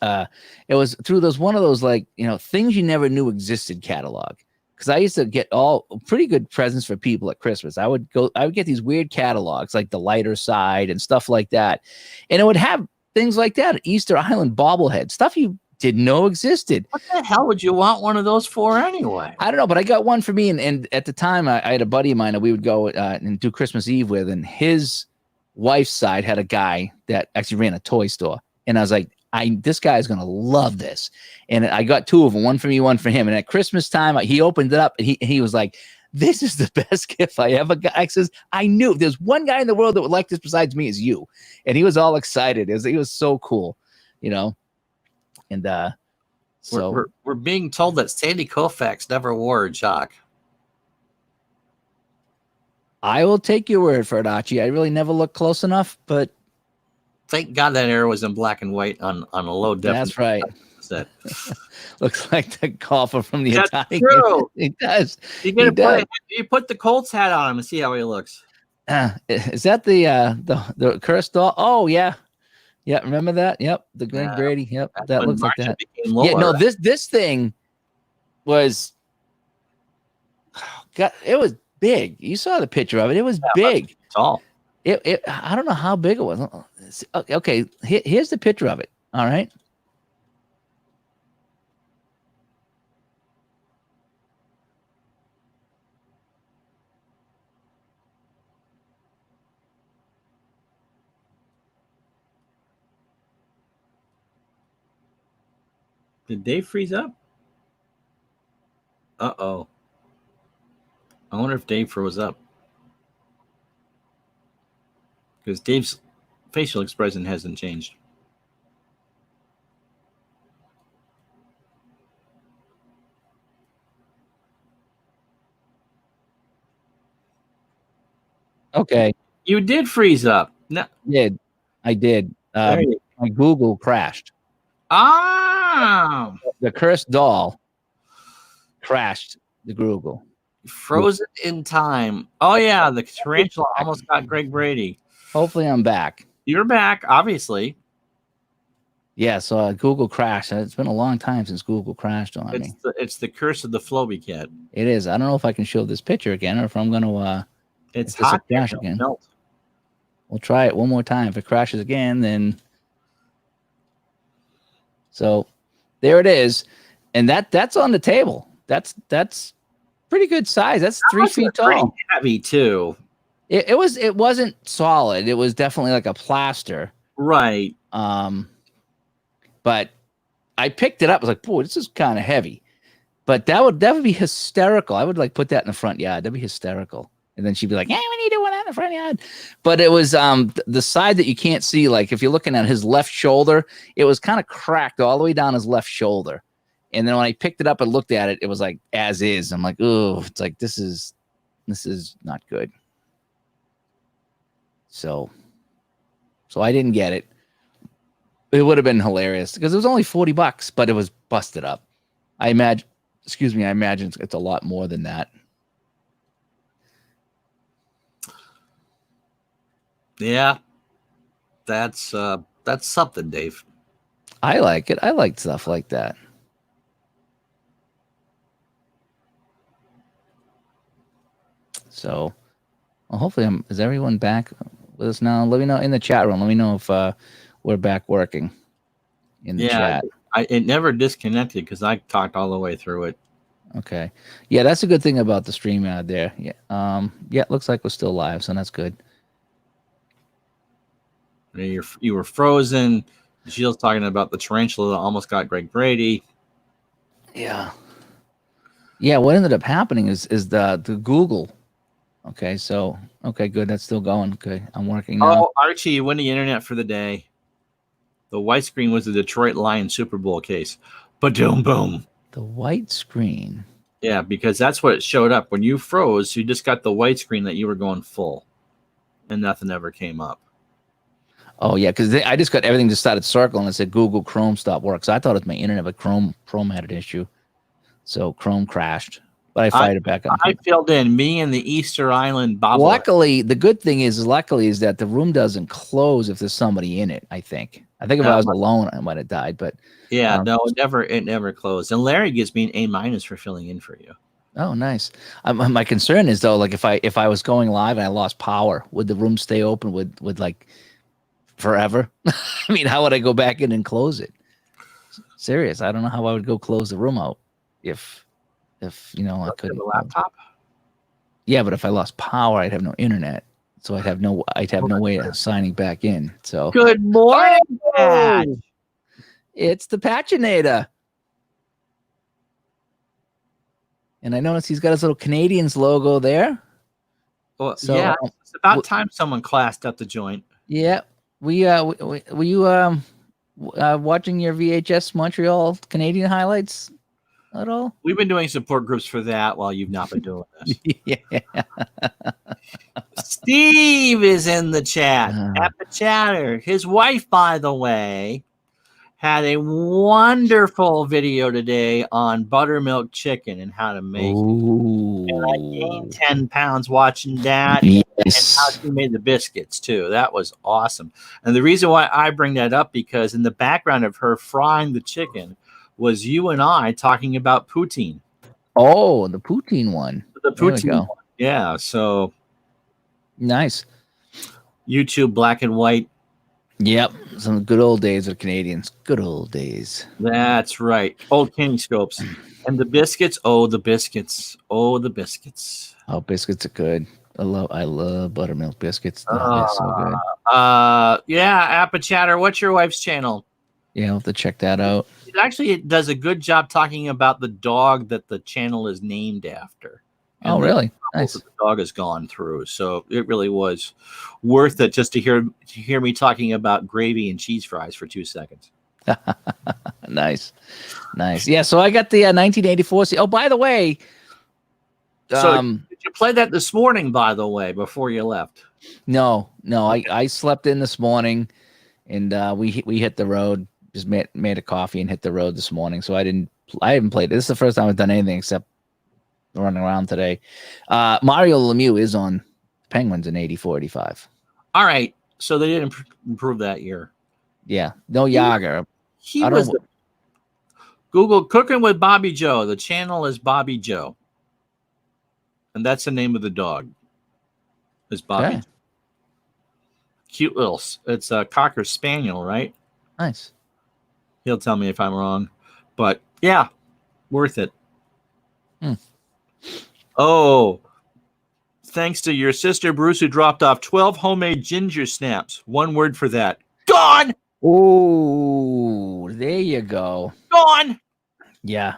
It was through one of those like things you never knew existed catalog. Because I used to get all pretty good presents for people at Christmas. I would get these weird catalogs like the lighter side and stuff like that, and it would have things like that. Easter Island bobblehead stuff you didn't know existed. What the hell would you want one of those for anyway? I don't know, but I got one for me, and at the time I had a buddy of mine that we would go and do Christmas Eve with, and his wife's side had a guy that actually ran a toy store, and I was like, this guy's gonna love this, and I got 2 of them, one for me, one for him. And at Christmas time, he opened it up, and he was like, "This is the best gift I ever got." I says, "I knew if there's one guy in the world that would like this besides me, is you." And he was all excited. He was so cool, And so we're being told that Sandy Koufax never wore a jock. I will take your word for it, Archie. I really never looked close enough, but thank God that era was in black and white on a low definition. That's right. Set. Looks like the golfer from the That's Italian. True. It does. You put the Colts hat on him and see how he looks. Is that the cursed doll? Oh yeah. Yeah, remember that? Yep. The Greg Brady. Yep. That looks like that. Yeah, no, this thing was it was big. You saw the picture of it. It was big. Tall. I don't know how big it was. Okay, here's the picture of it. All right. Did Dave freeze up? Uh-oh. I wonder if Dave froze up. Because Dave's facial expression hasn't changed. Okay. You did freeze up. No. I did. My Google crashed. The cursed doll crashed the Google. Frozen in time. Oh, yeah. The tarantula almost got Greg Brady. Hopefully I'm back. You're back, obviously. Yeah, so Google crashed. It's been a long time since Google crashed on me. It's the curse of the Floby cat. It is. I don't know if I can show this picture again or if I'm going to it's hot crash again. We'll try it one more time. If it crashes again, then... So there it is. And that's on the table. That's pretty good size. That's 3 feet tall. Pretty heavy too. It wasn't solid. It was definitely like a plaster. Right. But I picked it up. I was like, boy, this is kind of heavy. But that would be hysterical. I would like put that in the front yard. That'd be hysterical. And then she'd be like, "Hey, we need to one in the front yard." But it was the side that you can't see. Like if you're looking at his left shoulder, it was kind of cracked all the way down his left shoulder. And then when I picked it up and looked at it, it was like as is. I'm like, oh, it's like this is not good. So I didn't get it. It would have been hilarious because it was only $40, but it was busted up. I imagine it's a lot more than that. Yeah, that's something, Dave. I like it. I like stuff like that. So, well, hopefully, is everyone back with us now? Let me know in the chat room. Let me know if we're back working in the chat. It never disconnected because I talked all the way through it. Okay. Yeah, that's a good thing about the stream out there. Yeah. It looks like we're still live, so that's good. You were frozen. Gilles talking about the tarantula that almost got Greg Brady. Yeah. Yeah, what ended up happening is the Google. Okay, so good. That's still going. Okay, I'm working now. Oh, Archie, you win the internet for the day. The white screen was the Detroit Lions Super Bowl case. Ba-doom, boom. The white screen. Yeah, because that's what it showed up. When you froze, you just got the white screen that you were going full. And nothing ever came up. Oh, yeah, because I just got everything just started circling and it said Google Chrome stopped work. So I thought it was my internet, but Chrome had an issue. So Chrome crashed, but I fired it back up. I filled in me and the Easter Island bobblehead. Luckily, the good thing is that the room doesn't close if there's somebody in it. I think if I was alone, I might have died. But yeah, no, it never closed. And Larry gives me an A- for filling in for you. Oh, nice. My concern is though, like if I was going live and I lost power, would the room stay open? Would like forever? I mean, how would I go back in and close it? Serious. I don't know how I would go close the room out if I couldn't. The laptop. Yeah, but if I lost power, I'd have no internet, so I'd have no way of signing back in. So good morning, Pat. It's the Patchinator. And I noticed he's got his little Canadians logo there. Well, so, yeah, it's about time someone classed up the joint. Yeah, were you watching your VHS Montreal Canadian highlights at all? We've been doing support groups for that while you've not been doing this. Yeah. Steve is in the chat at the chatter. His wife, by the way, had a wonderful video today on buttermilk chicken and how to make it. And I gained 10 pounds watching that. Yes. And how she made the biscuits too. That was awesome. And the reason why I bring that up, because in the background of her frying the chicken was you and I talking about poutine. Oh, the poutine one. The poutine one. Yeah. So nice. YouTube black and white. Yep. Some good old days of Canadians. Good old days. That's right. Old King Scopes. And the biscuits. Oh, the biscuits. Oh, the biscuits. Oh, biscuits are good. I love buttermilk biscuits. They're so good. Yeah, Appa Chatter. What's your wife's channel? Yeah, I'll have to check that out. It does a good job talking about the dog that the channel is named after. Oh, really? Nice. The dog has gone through, so it really was worth it just to hear me talking about gravy and cheese fries for 2 seconds. Nice. Yeah, so I got the 1984. Oh, by the way, so did you play that this morning? By the way, before you left? No. I slept in this morning, and we hit the road. Just made a coffee and hit the road this morning. So I haven't played it. This is the first time I've done anything except running around today. Mario Lemieux is on Penguins in 84-85. All right. So they didn't improve that year. Yeah. No Yager. Google Cooking with Bobby Joe. The channel is Bobby Joe. And that's the name of the dog. Is Bobby. Okay. Cute little. It's a Cocker Spaniel, right? Nice. He'll tell me if I'm wrong. But yeah, worth it. Oh, thanks to your sister, Bruce, who dropped off 12 homemade ginger snaps. One word for that. Gone! Oh, there you go. Gone! Yeah.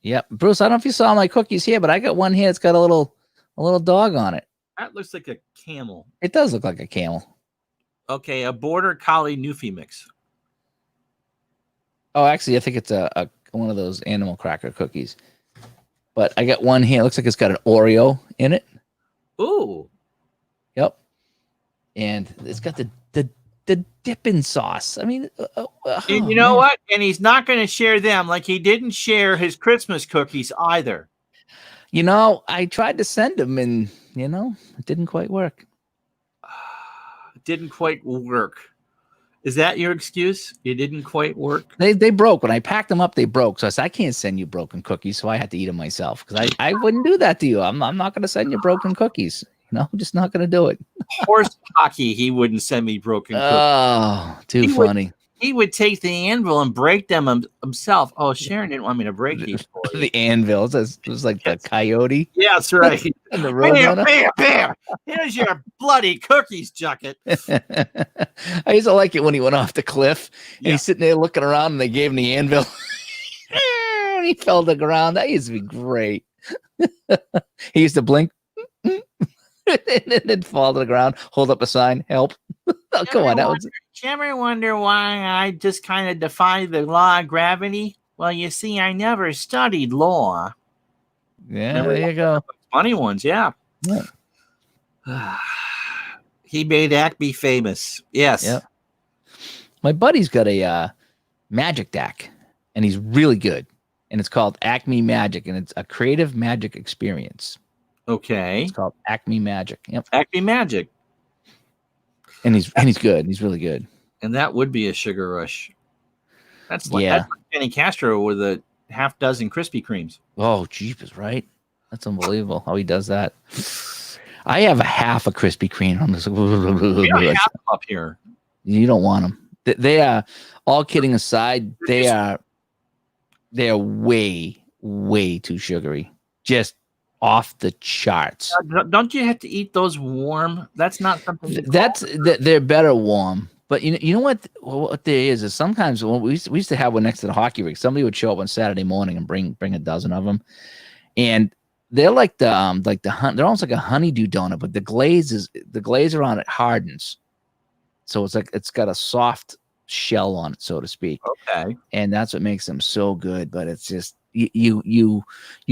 Yep. Bruce, I don't know if you saw my cookies here, but I got one here. It's got a little dog on it. That looks like a camel. It does look like a camel. Okay, a Border Collie Newfie mix. Oh, actually, I think it's a one of those animal cracker cookies. But I got one here. It looks like it's got an Oreo in it. Ooh. Yep. And it's got the dipping sauce. I mean, and you know what? And he's not going to share them like he didn't share his Christmas cookies either. You know, I tried to send them and, it didn't quite work. It didn't quite work. Is that your excuse? It didn't quite work? They broke. When I packed them up, they broke. So I said, I can't send you broken cookies. So I had to eat them myself because I wouldn't do that to you. I'm not going to send you broken cookies. I'm just not going to do it. Horse hockey, he wouldn't send me broken cookies. Oh, too funny. He would take the anvil and break them himself. Oh, Sharon didn't want me to break these for you. The anvil. It was like the coyote. Yeah, that's right. And the bam. Here's your bloody cookies, Jucket. I used to like it when he went off the cliff. And he's sitting there looking around and they gave him the anvil. And he fell to the ground. That used to be great. He used to blink. And then fall to the ground, hold up a sign, help. Oh, come on. Did you ever wonder why I just kind of defy the law of gravity? Well, you see, I never studied law. Yeah, there you go. Funny ones, yeah. He made Acme famous. Yes. Yep. My buddy's got a magic deck, and he's really good. and it's called Acme Magic, and it's a creative magic experience. Okay. It's called Acme Magic. Yep. Acme Magic. And he's good. He's really good. And that would be a sugar rush. That's like Kenny Castro with a half dozen Krispy Kremes. Oh, jeepers, right? That's unbelievable how he does that. I have a half a Krispy Kreme on this. We don't have them up here. You don't want them. They are, all kidding aside, they are way, way too sugary. Just off the charts. Don't you have to eat those warm? That's not something. They're better warm. But you know what there is sometimes when we used to have one next to the hockey rink. Somebody would show up on Saturday morning and bring a dozen of them, and they're like they're almost like a honeydew donut, but the glaze around it hardens, so it's got a soft shell on it, so to speak. Okay, and that's what makes them so good. But it's just you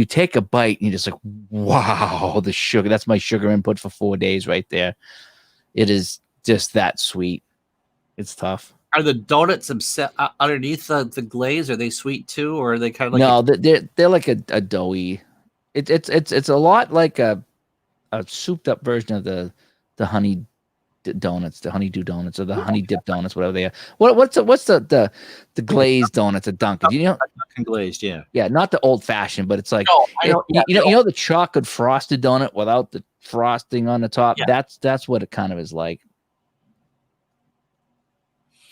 take a bite and you're just like, wow, the sugar. That's my sugar input for 4 days right there. It is just that sweet. It's tough. Are the donuts underneath the glaze? Are they sweet too, or are they kind of like? No, they're like a doughy. It's a lot like a souped up version of the honey donuts, the honeydew donuts, or the honey dip donuts, whatever they are. What's the glazed donuts at Dunkin'? You know, Dunkin' glazed, yeah. Yeah, not the old fashioned, but it's like you know the chocolate frosted donut without the frosting on the top. Yeah. That's what it kind of is like.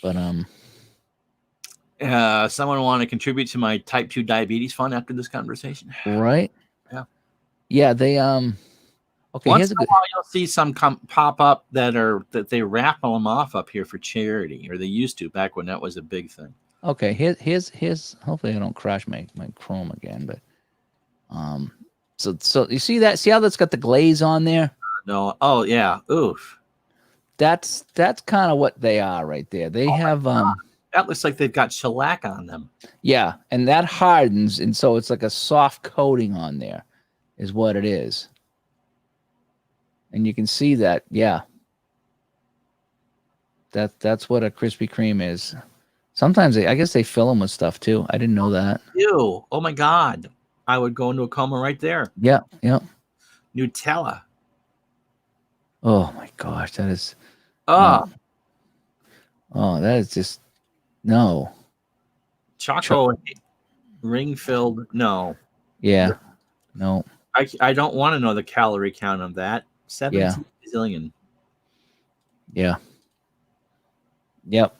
But someone want to contribute to my type 2 diabetes fund after this conversation, right? Yeah. They okay. Once in a while, you'll see some pop up that they raffle them off up here for charity, or they used to back when that was a big thing. Okay, here's hopefully I don't crash my Chrome again, but so you see how that's got the glaze on there? No, oh yeah, oof. That's kind of what they are right there. They have that looks like they've got shellac on them. Yeah, and that hardens, and so it's like a soft coating on there, is what it is. And you can see that, yeah. That's what a Krispy Kreme is. Sometimes I guess they fill them with stuff too. I didn't know that. Ew! Oh my God! I would go into a coma right there. Yeah. Nutella. Oh my gosh, that is. Oh, that is just no. Chocolate ring filled. No. Yeah. No. I don't want to know the calorie count of that. 17 zillion. Yeah. Yep.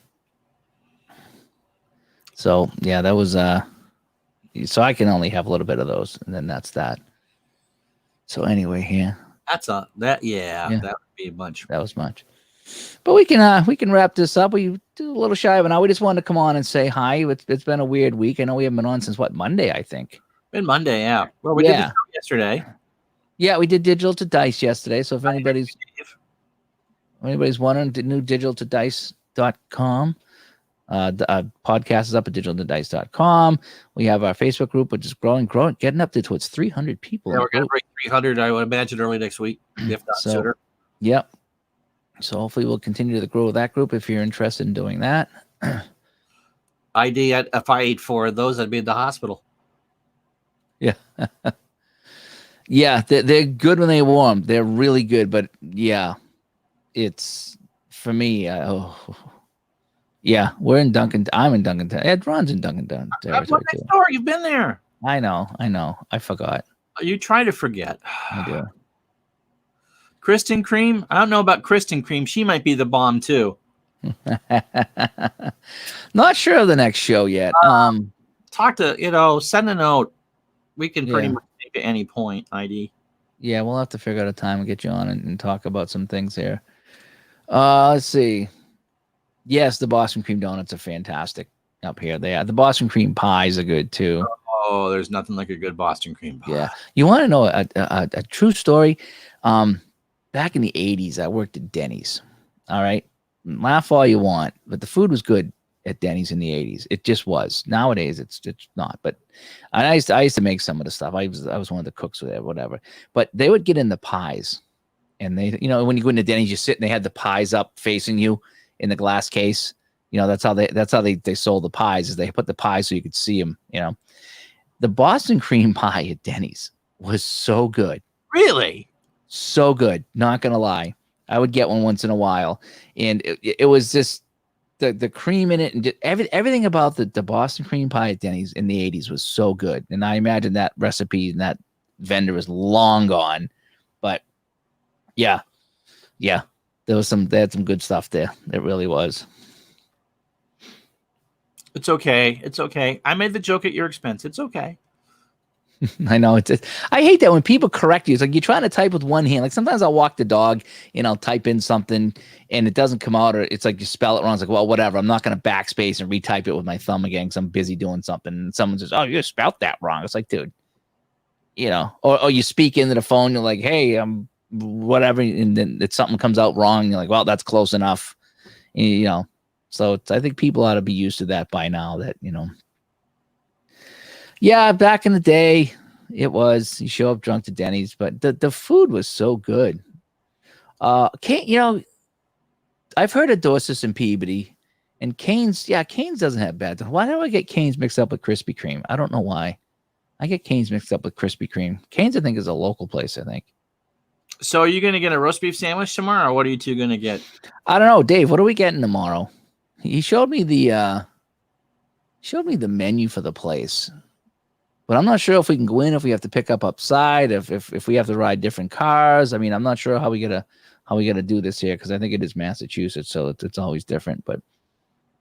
So yeah, that was so I can only have a little bit of those, and then that's that. So anyway, yeah. That would be a bunch. That was much. But we can wrap this up. We do a little shy of an hour. We just wanted to come on and say hi. It's been a weird week. I know we haven't been on since Monday, I think. Been Monday, yeah. Well, we did the show yesterday. Yeah, we did Digital to Dice yesterday. So if anybody's wondering, the new digitaltodice.com. The podcast is up at digitaltodice.com. We have our Facebook group, which is growing, getting up to towards 300 people. Yeah, we're going to break 300, I would imagine, early next week, if not sooner. Yep. So hopefully we'll continue to grow that group if you're interested in doing that. ID, if I ate 4 of those, I'd be in the hospital. Yeah. Yeah, they're good when they're warm. They're really good, but yeah, it's for me. Yeah, we're in Duncan. I'm in Duncantown. Ed Ron's in Duncantown. Next door. You've been there. I know. I forgot. You try to forget. I do. Kristen Cream. I don't know about Kristen Cream. She might be the bomb too. Not sure of the next show yet. Talk to send a note. We can pretty much make at any point. ID. Yeah, we'll have to figure out a time and get you on and talk about some things here. Let's see. Yes, the Boston cream donuts are fantastic up here. They are. The Boston cream pies are good too. Oh, there's nothing like a good Boston cream pie. Yeah. You want to know a true story? Back in the 80s, I worked at Denny's. All right. Laugh all you want, but the food was good at Denny's in the 80s. It just was. Nowadays, it's not. But I used to make some of the stuff. I was one of the cooks there, whatever. But they would get in the pies, and they, when you go into Denny's, you sit and they had the pies up facing you in the glass case. That's how they sold the pies, is they put the pies so you could see them. The Boston cream pie at Denny's was so good. Really? So good. Not going to lie. I would get one once in a while. And it was just the cream in it and everything about the Boston cream pie at Denny's in the 80s was so good. And I imagine that recipe and that vendor is long gone. But yeah. They had some good stuff there. It really was. It's okay. It's okay. I made the joke at your expense. It's okay. I know I hate that when people correct you. It's like you're trying to type with one hand. Like sometimes I'll walk the dog and I'll type in something and it doesn't come out, or it's like you spell it wrong. It's like, well, whatever. I'm not going to backspace and retype it with my thumb again because I'm busy doing something. And someone says, "Oh, you spelled that wrong." It's like, dude, or you speak into the phone. You're like, "Hey, whatever," and then something comes out wrong. You're like, "Well, that's close enough." And, so I think people ought to be used to that by now. That yeah, back in the day, it was you show up drunk to Denny's, but the food was so good. I've heard of Dorsus and Peabody, and Cane's. Yeah, Cane's doesn't have bad. Why do I get Cane's mixed up with Krispy Kreme? I don't know why. I get Cane's mixed up with Krispy Kreme. Cane's, I think, is a local place. I think. So, are you going to get a roast beef sandwich tomorrow, or what are you two going to get? I don't know, Dave. What are we getting tomorrow? He showed me the menu for the place. But I'm not sure if we can go in, if we have to pick up upside, if we have to ride different cars. I mean, I'm not sure how we gotta do this here because I think it is Massachusetts, so it's always different. But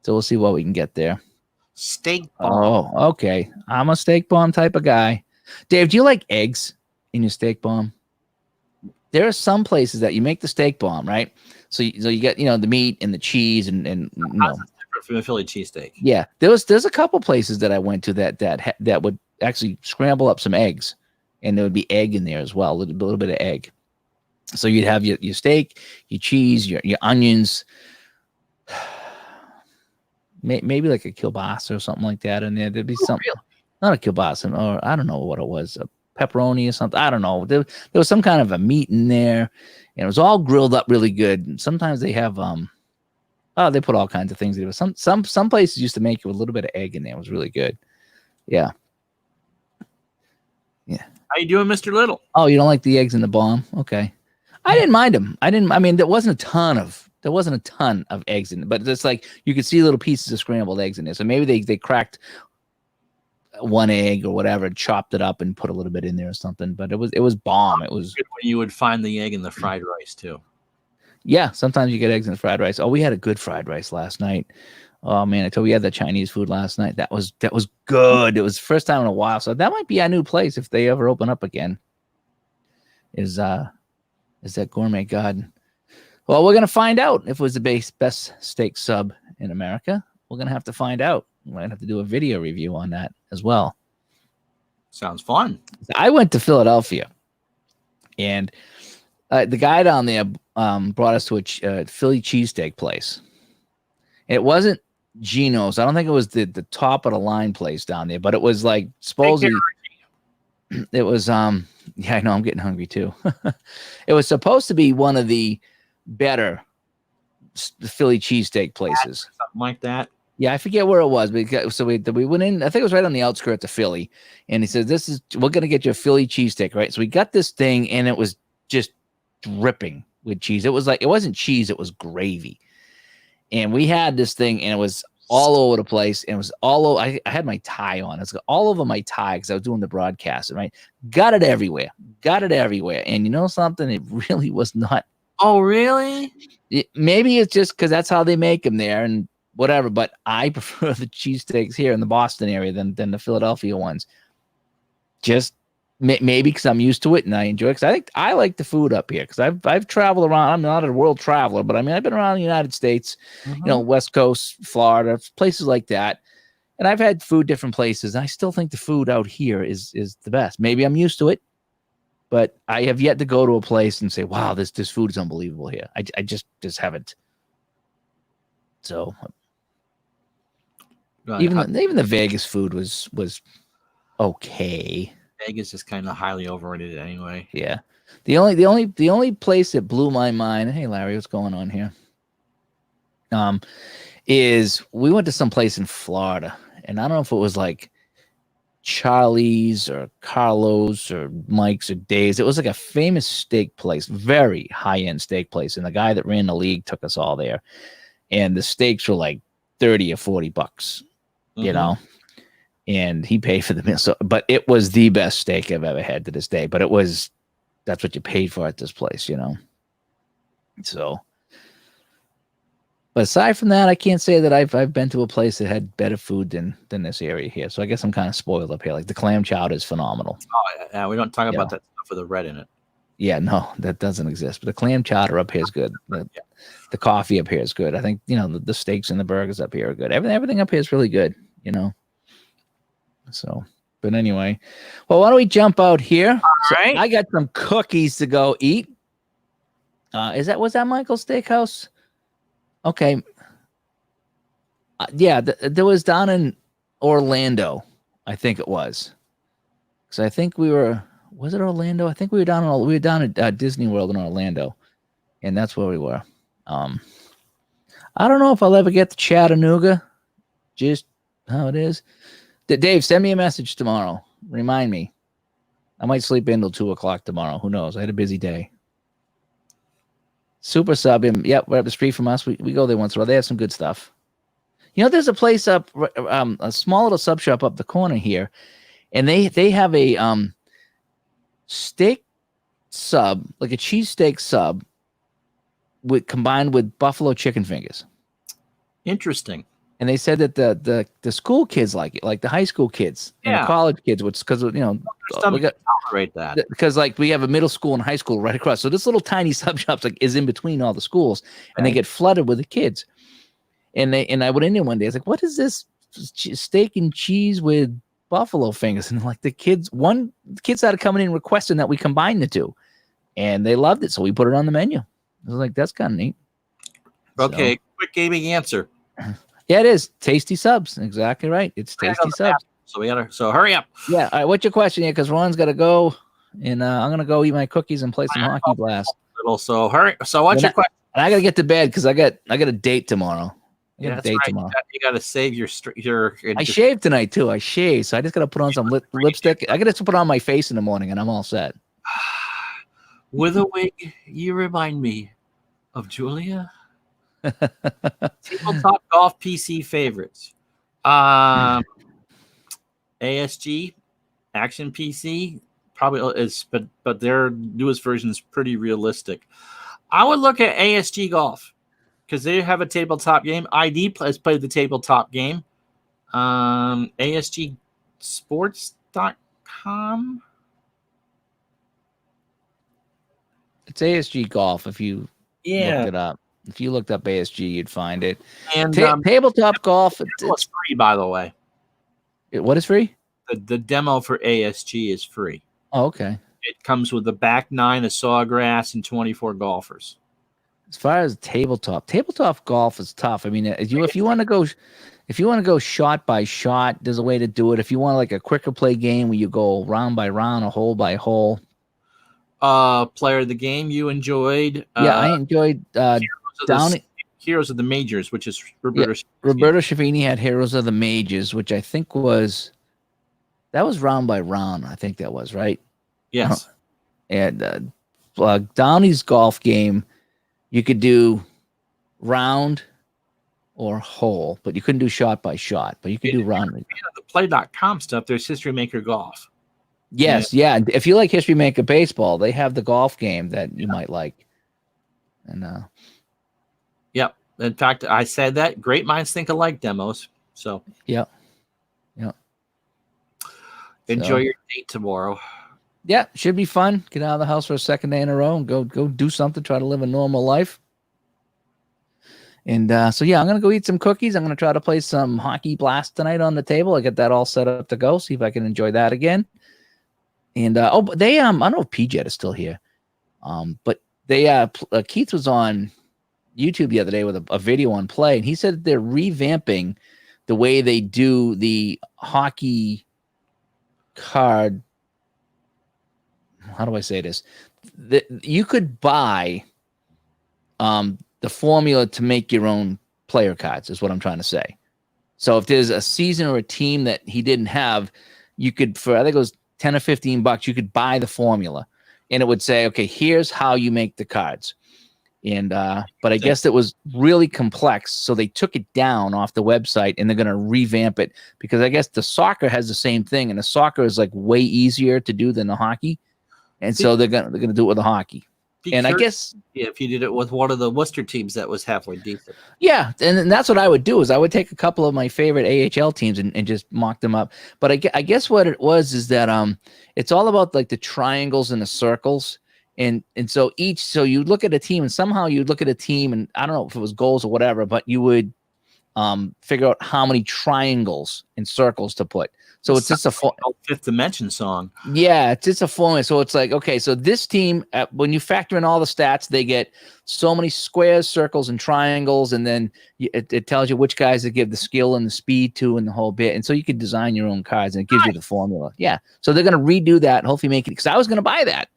so we'll see what we can get there. Steak bomb. Oh, okay. I'm a steak bomb type of guy. Dave, do you like eggs in your steak bomb? There are some places that you make the steak bomb, right? So you get the meat and the cheese and different from a Philly cheesesteak. Yeah, there's a couple places that I went to that would actually scramble up some eggs, and there would be egg in there as well, a little bit of egg. So you'd have your steak, your cheese, your onions, maybe like a kielbasa or something like that in there. There'd be something, not a kielbasa, or I don't know what it was, a pepperoni or something. I don't know. There was some kind of a meat in there, and it was all grilled up really good. And sometimes they have they put all kinds of things in it. Some places used to make it with a little bit of egg in there. It was really good. Yeah. How you doing, Mr. Little? Oh, you don't like the eggs in the bomb? Okay. I didn't mind them. I mean, there wasn't a ton of eggs in it, but it's like you could see little pieces of scrambled eggs in there. So maybe they cracked one egg or whatever, chopped it up and put a little bit in there or something. But it was bomb. It was good when you would find the egg in the fried rice too. Yeah, sometimes you get eggs in the fried rice. Oh, we had a good fried rice last night. Oh man, I told you we had the Chinese food last night. That was good. It was the first time in a while. So that might be our new place if they ever open up again. Is that Gourmet Garden? Well, we're gonna find out if it was the best steak sub in America. We're gonna have to find out. We're gonna have to do a video review on that as well. Sounds fun. I went to Philadelphia, and the guy down there brought us to a Philly cheesesteak place. It wasn't Geno's. I don't think it was the top of the line place down there, but it was like supposedly it was yeah, I know I'm getting hungry too. It was supposed to be one of the better Philly cheesesteak places. Something like that. Yeah, I forget where it was. So we went in, I think it was right on the outskirts of Philly. And he said, we're gonna get you a Philly cheesesteak, right? So we got this thing and it was just dripping with cheese. It was like, it wasn't cheese, it was gravy. And we had this thing, and it was all over the place. And it was all over. I had my tie on. It's all over my tie because I was doing the broadcast. Right, got it everywhere. And you know something? It really was not. Oh, really? Maybe it's just because that's how they make them there, and whatever. But I prefer the cheesesteaks here in the Boston area than the Philadelphia ones. Just maybe because I'm used to it and I enjoy it. Because I think I like the food up here. Because I've traveled around. I'm not a world traveler, but I mean I've been around the United States, West Coast, Florida, places like that, and I've had food different places. And I still think the food out here is the best. Maybe I'm used to it, but I have yet to go to a place and say, "Wow, this food is unbelievable here." I just haven't. So even the Vegas food was okay. Vegas is kind of highly overrated anyway. Yeah. The only place that blew my mind, hey Larry, what's going on here? Is we went to some place in Florida, and I don't know if it was like Charlie's or Carlos or Mike's or Dave's. It was like a famous steak place, very high-end steak place. And the guy that ran the league took us all there. And the steaks were like 30 or 40 bucks, you know, and he paid for the meal. So, but it was the best steak I've ever had to this day. But that's what you paid for at this place, you know. So, but aside from that, I can't say that I've been to a place that had better food than this area here. So I guess I'm kind of spoiled up here. Like the clam chowder is phenomenal. Oh, yeah, we don't talk about that stuff with the red in it. Yeah, no, that doesn't exist. But the clam chowder up here is good. The coffee up here is good. I think, you know, the steaks and the burgers up here are good. Everything up here is really good, you know. So, but anyway, well, why don't we jump out here? All right. I got some cookies to go eat. Was that Michael's Steakhouse? Okay. Yeah, there was down in Orlando, I think it was. Because I think was it Orlando? I think we were down at Disney World in Orlando, and that's where we were. I don't know if I'll ever get to Chattanooga, just how it is. Dave, send me a message tomorrow. Remind me. I might sleep in till 2:00 tomorrow. Who knows? I had a busy day. Super Sub, yep, we're up the street from us. We go there once in a while. They have some good stuff. You know, there's a place up, a small little sub shop up the corner here, and they have a steak sub, like a cheesesteak sub, combined with buffalo chicken fingers. Interesting. And they said that the school kids like it, like the high school kids and the college kids, which because you know we got tolerate that because like we have a middle school and high school right across. So this little tiny sub shop's like is in between all the schools, and they get flooded with the kids. And I went in there one day. I was like, "What is this steak and cheese with buffalo fingers?" And like the kids started coming in requesting that we combine the two, and they loved it. So we put it on the menu. I was like, "That's kind of neat." Okay, quick gaming answer. Yeah, it is. Tasty Subs. Exactly right. It's Tasty Subs. So hurry up. Yeah. All right. What's your question here? Because Ron's got to go, and I'm gonna go eat my cookies and play some Hockey Blast. So hurry. So what's your question? And I gotta get to bed because I got a date tomorrow. Tomorrow. You got to save your. I shaved tonight too. I shaved, so I just gotta put on some lipstick. I gotta put on my face in the morning, and I'm all set. With a wig, you remind me of Julia. Tabletop golf PC favorites. ASG, Action PC, probably is, but their newest version is pretty realistic. I would look at ASG Golf because they have a tabletop game. ID has played the tabletop game. ASGsports.com. It's ASG Golf. If you looked it up. If you looked up ASG, you'd find it. And tabletop golf. It's free, by the way. What is free? The demo for ASG is free. Oh, okay. It comes with a back nine, a sawgrass, and 24 golfers. As far as tabletop golf is tough. I mean, if you want to go shot by shot, there's a way to do it. If you want like a quicker play game where you go round by round, or hole by hole. Player of the game you enjoyed. I enjoyed Heroes of the Majors, which is Roberto Schiavini had Heroes of the Majors, which I think was round by round. I think that was right. Yes. And Downey's golf game, you could do round or hole, but you couldn't do shot by shot. But you could do round. The Play.com stuff. There's History Maker Golf. Yes, yeah. If you like History Maker Baseball, they have the golf game that you might like. And yep. In fact, I said that great minds think alike demos. So yep. Enjoy your date tomorrow. Yeah, should be fun. Get out of the house for a second day in a row and go do something. Try to live a normal life. And I'm gonna go eat some cookies. I'm gonna try to play some Hockey Blast tonight on the table. I get that all set up to go. See if I can enjoy that again. And they I don't know if PJet is still here, but they Keith was on YouTube the other day with a video on Play, and he said they're revamping the way they do the hockey card. How do I say this? You could buy the formula to make your own player cards is what I'm trying to say. So if there's a season or a team that he didn't have, you could, for I think it was $10 or $15, you could buy the formula, and it would say, okay, here's how you make the cards. And but I guess it was really complex, so they took it down off the website, and they're going to revamp it, because I guess the soccer has the same thing, and the soccer is like way easier to do than the hockey, and so they're gonna do it with the hockey. And I guess if you did it with one of the Worcester teams that was halfway decent. Yeah, and that's what I would do, is I would take a couple of my favorite AHL teams and just mock them up. But I guess what it was is that it's all about like the triangles and the circles. And so you look at a team, and somehow you look at a team, and I don't know if it was goals or whatever, but you would figure out how many triangles and circles to put. So it's just a Fifth Dimension song. Yeah, it's just a formula. So it's like, okay, so this team, when you factor in all the stats, they get so many squares, circles, and triangles, and then it tells you which guys to give the skill and the speed to, and the whole bit. And so you can design your own cards, and it gives you the formula. Yeah, so they're going to redo that and hopefully make it, because I was going to buy that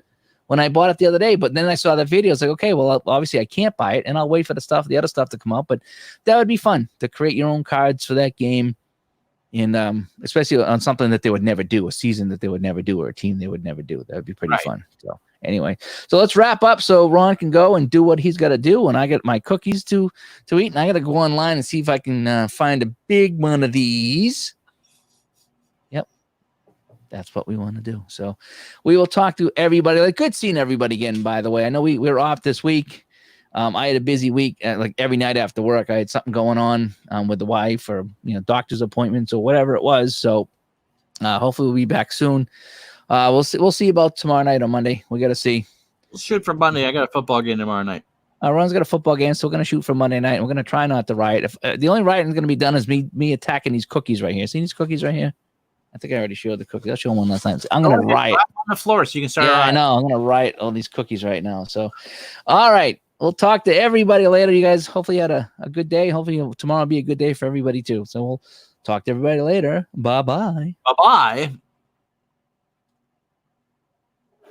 when I bought it the other day, but then I saw that video. It's like, okay, well, obviously I can't buy it, and I'll wait for the other stuff to come out. But that would be fun to create your own cards for that game. And especially on something that they would never do, a season that they would never do, or a team they would never do. That would be pretty fun. So anyway, so let's wrap up so Ron can go and do what he's got to do, and I get my cookies to eat, and I got to go online and see if I can find a big one of these. Yep, that's what we want to do. So we will talk to everybody. Like, good seeing everybody again, by the way. I know we're off this week. I had a busy week. Like every night after work, I had something going on with the wife, or doctor's appointments or whatever it was. So hopefully we'll be back soon. We'll see about tomorrow night or Monday. We got to see. We'll shoot for Monday. I got a football game tomorrow night. Ron's got a football game, so we're gonna shoot for Monday night. And we're gonna try not to riot. If the only rioting is gonna be done is me attacking these cookies right here. See these cookies right here? I think I already showed the cookies. I'll show them one last time. I'm gonna riot on the floor, so you can start. Yeah, I know. I'm gonna riot all these cookies right now. So, all right. We'll talk to everybody later. You guys hopefully had a good day. Hopefully tomorrow will be a good day for everybody too. So we'll talk to everybody later. Bye-bye. Bye-bye.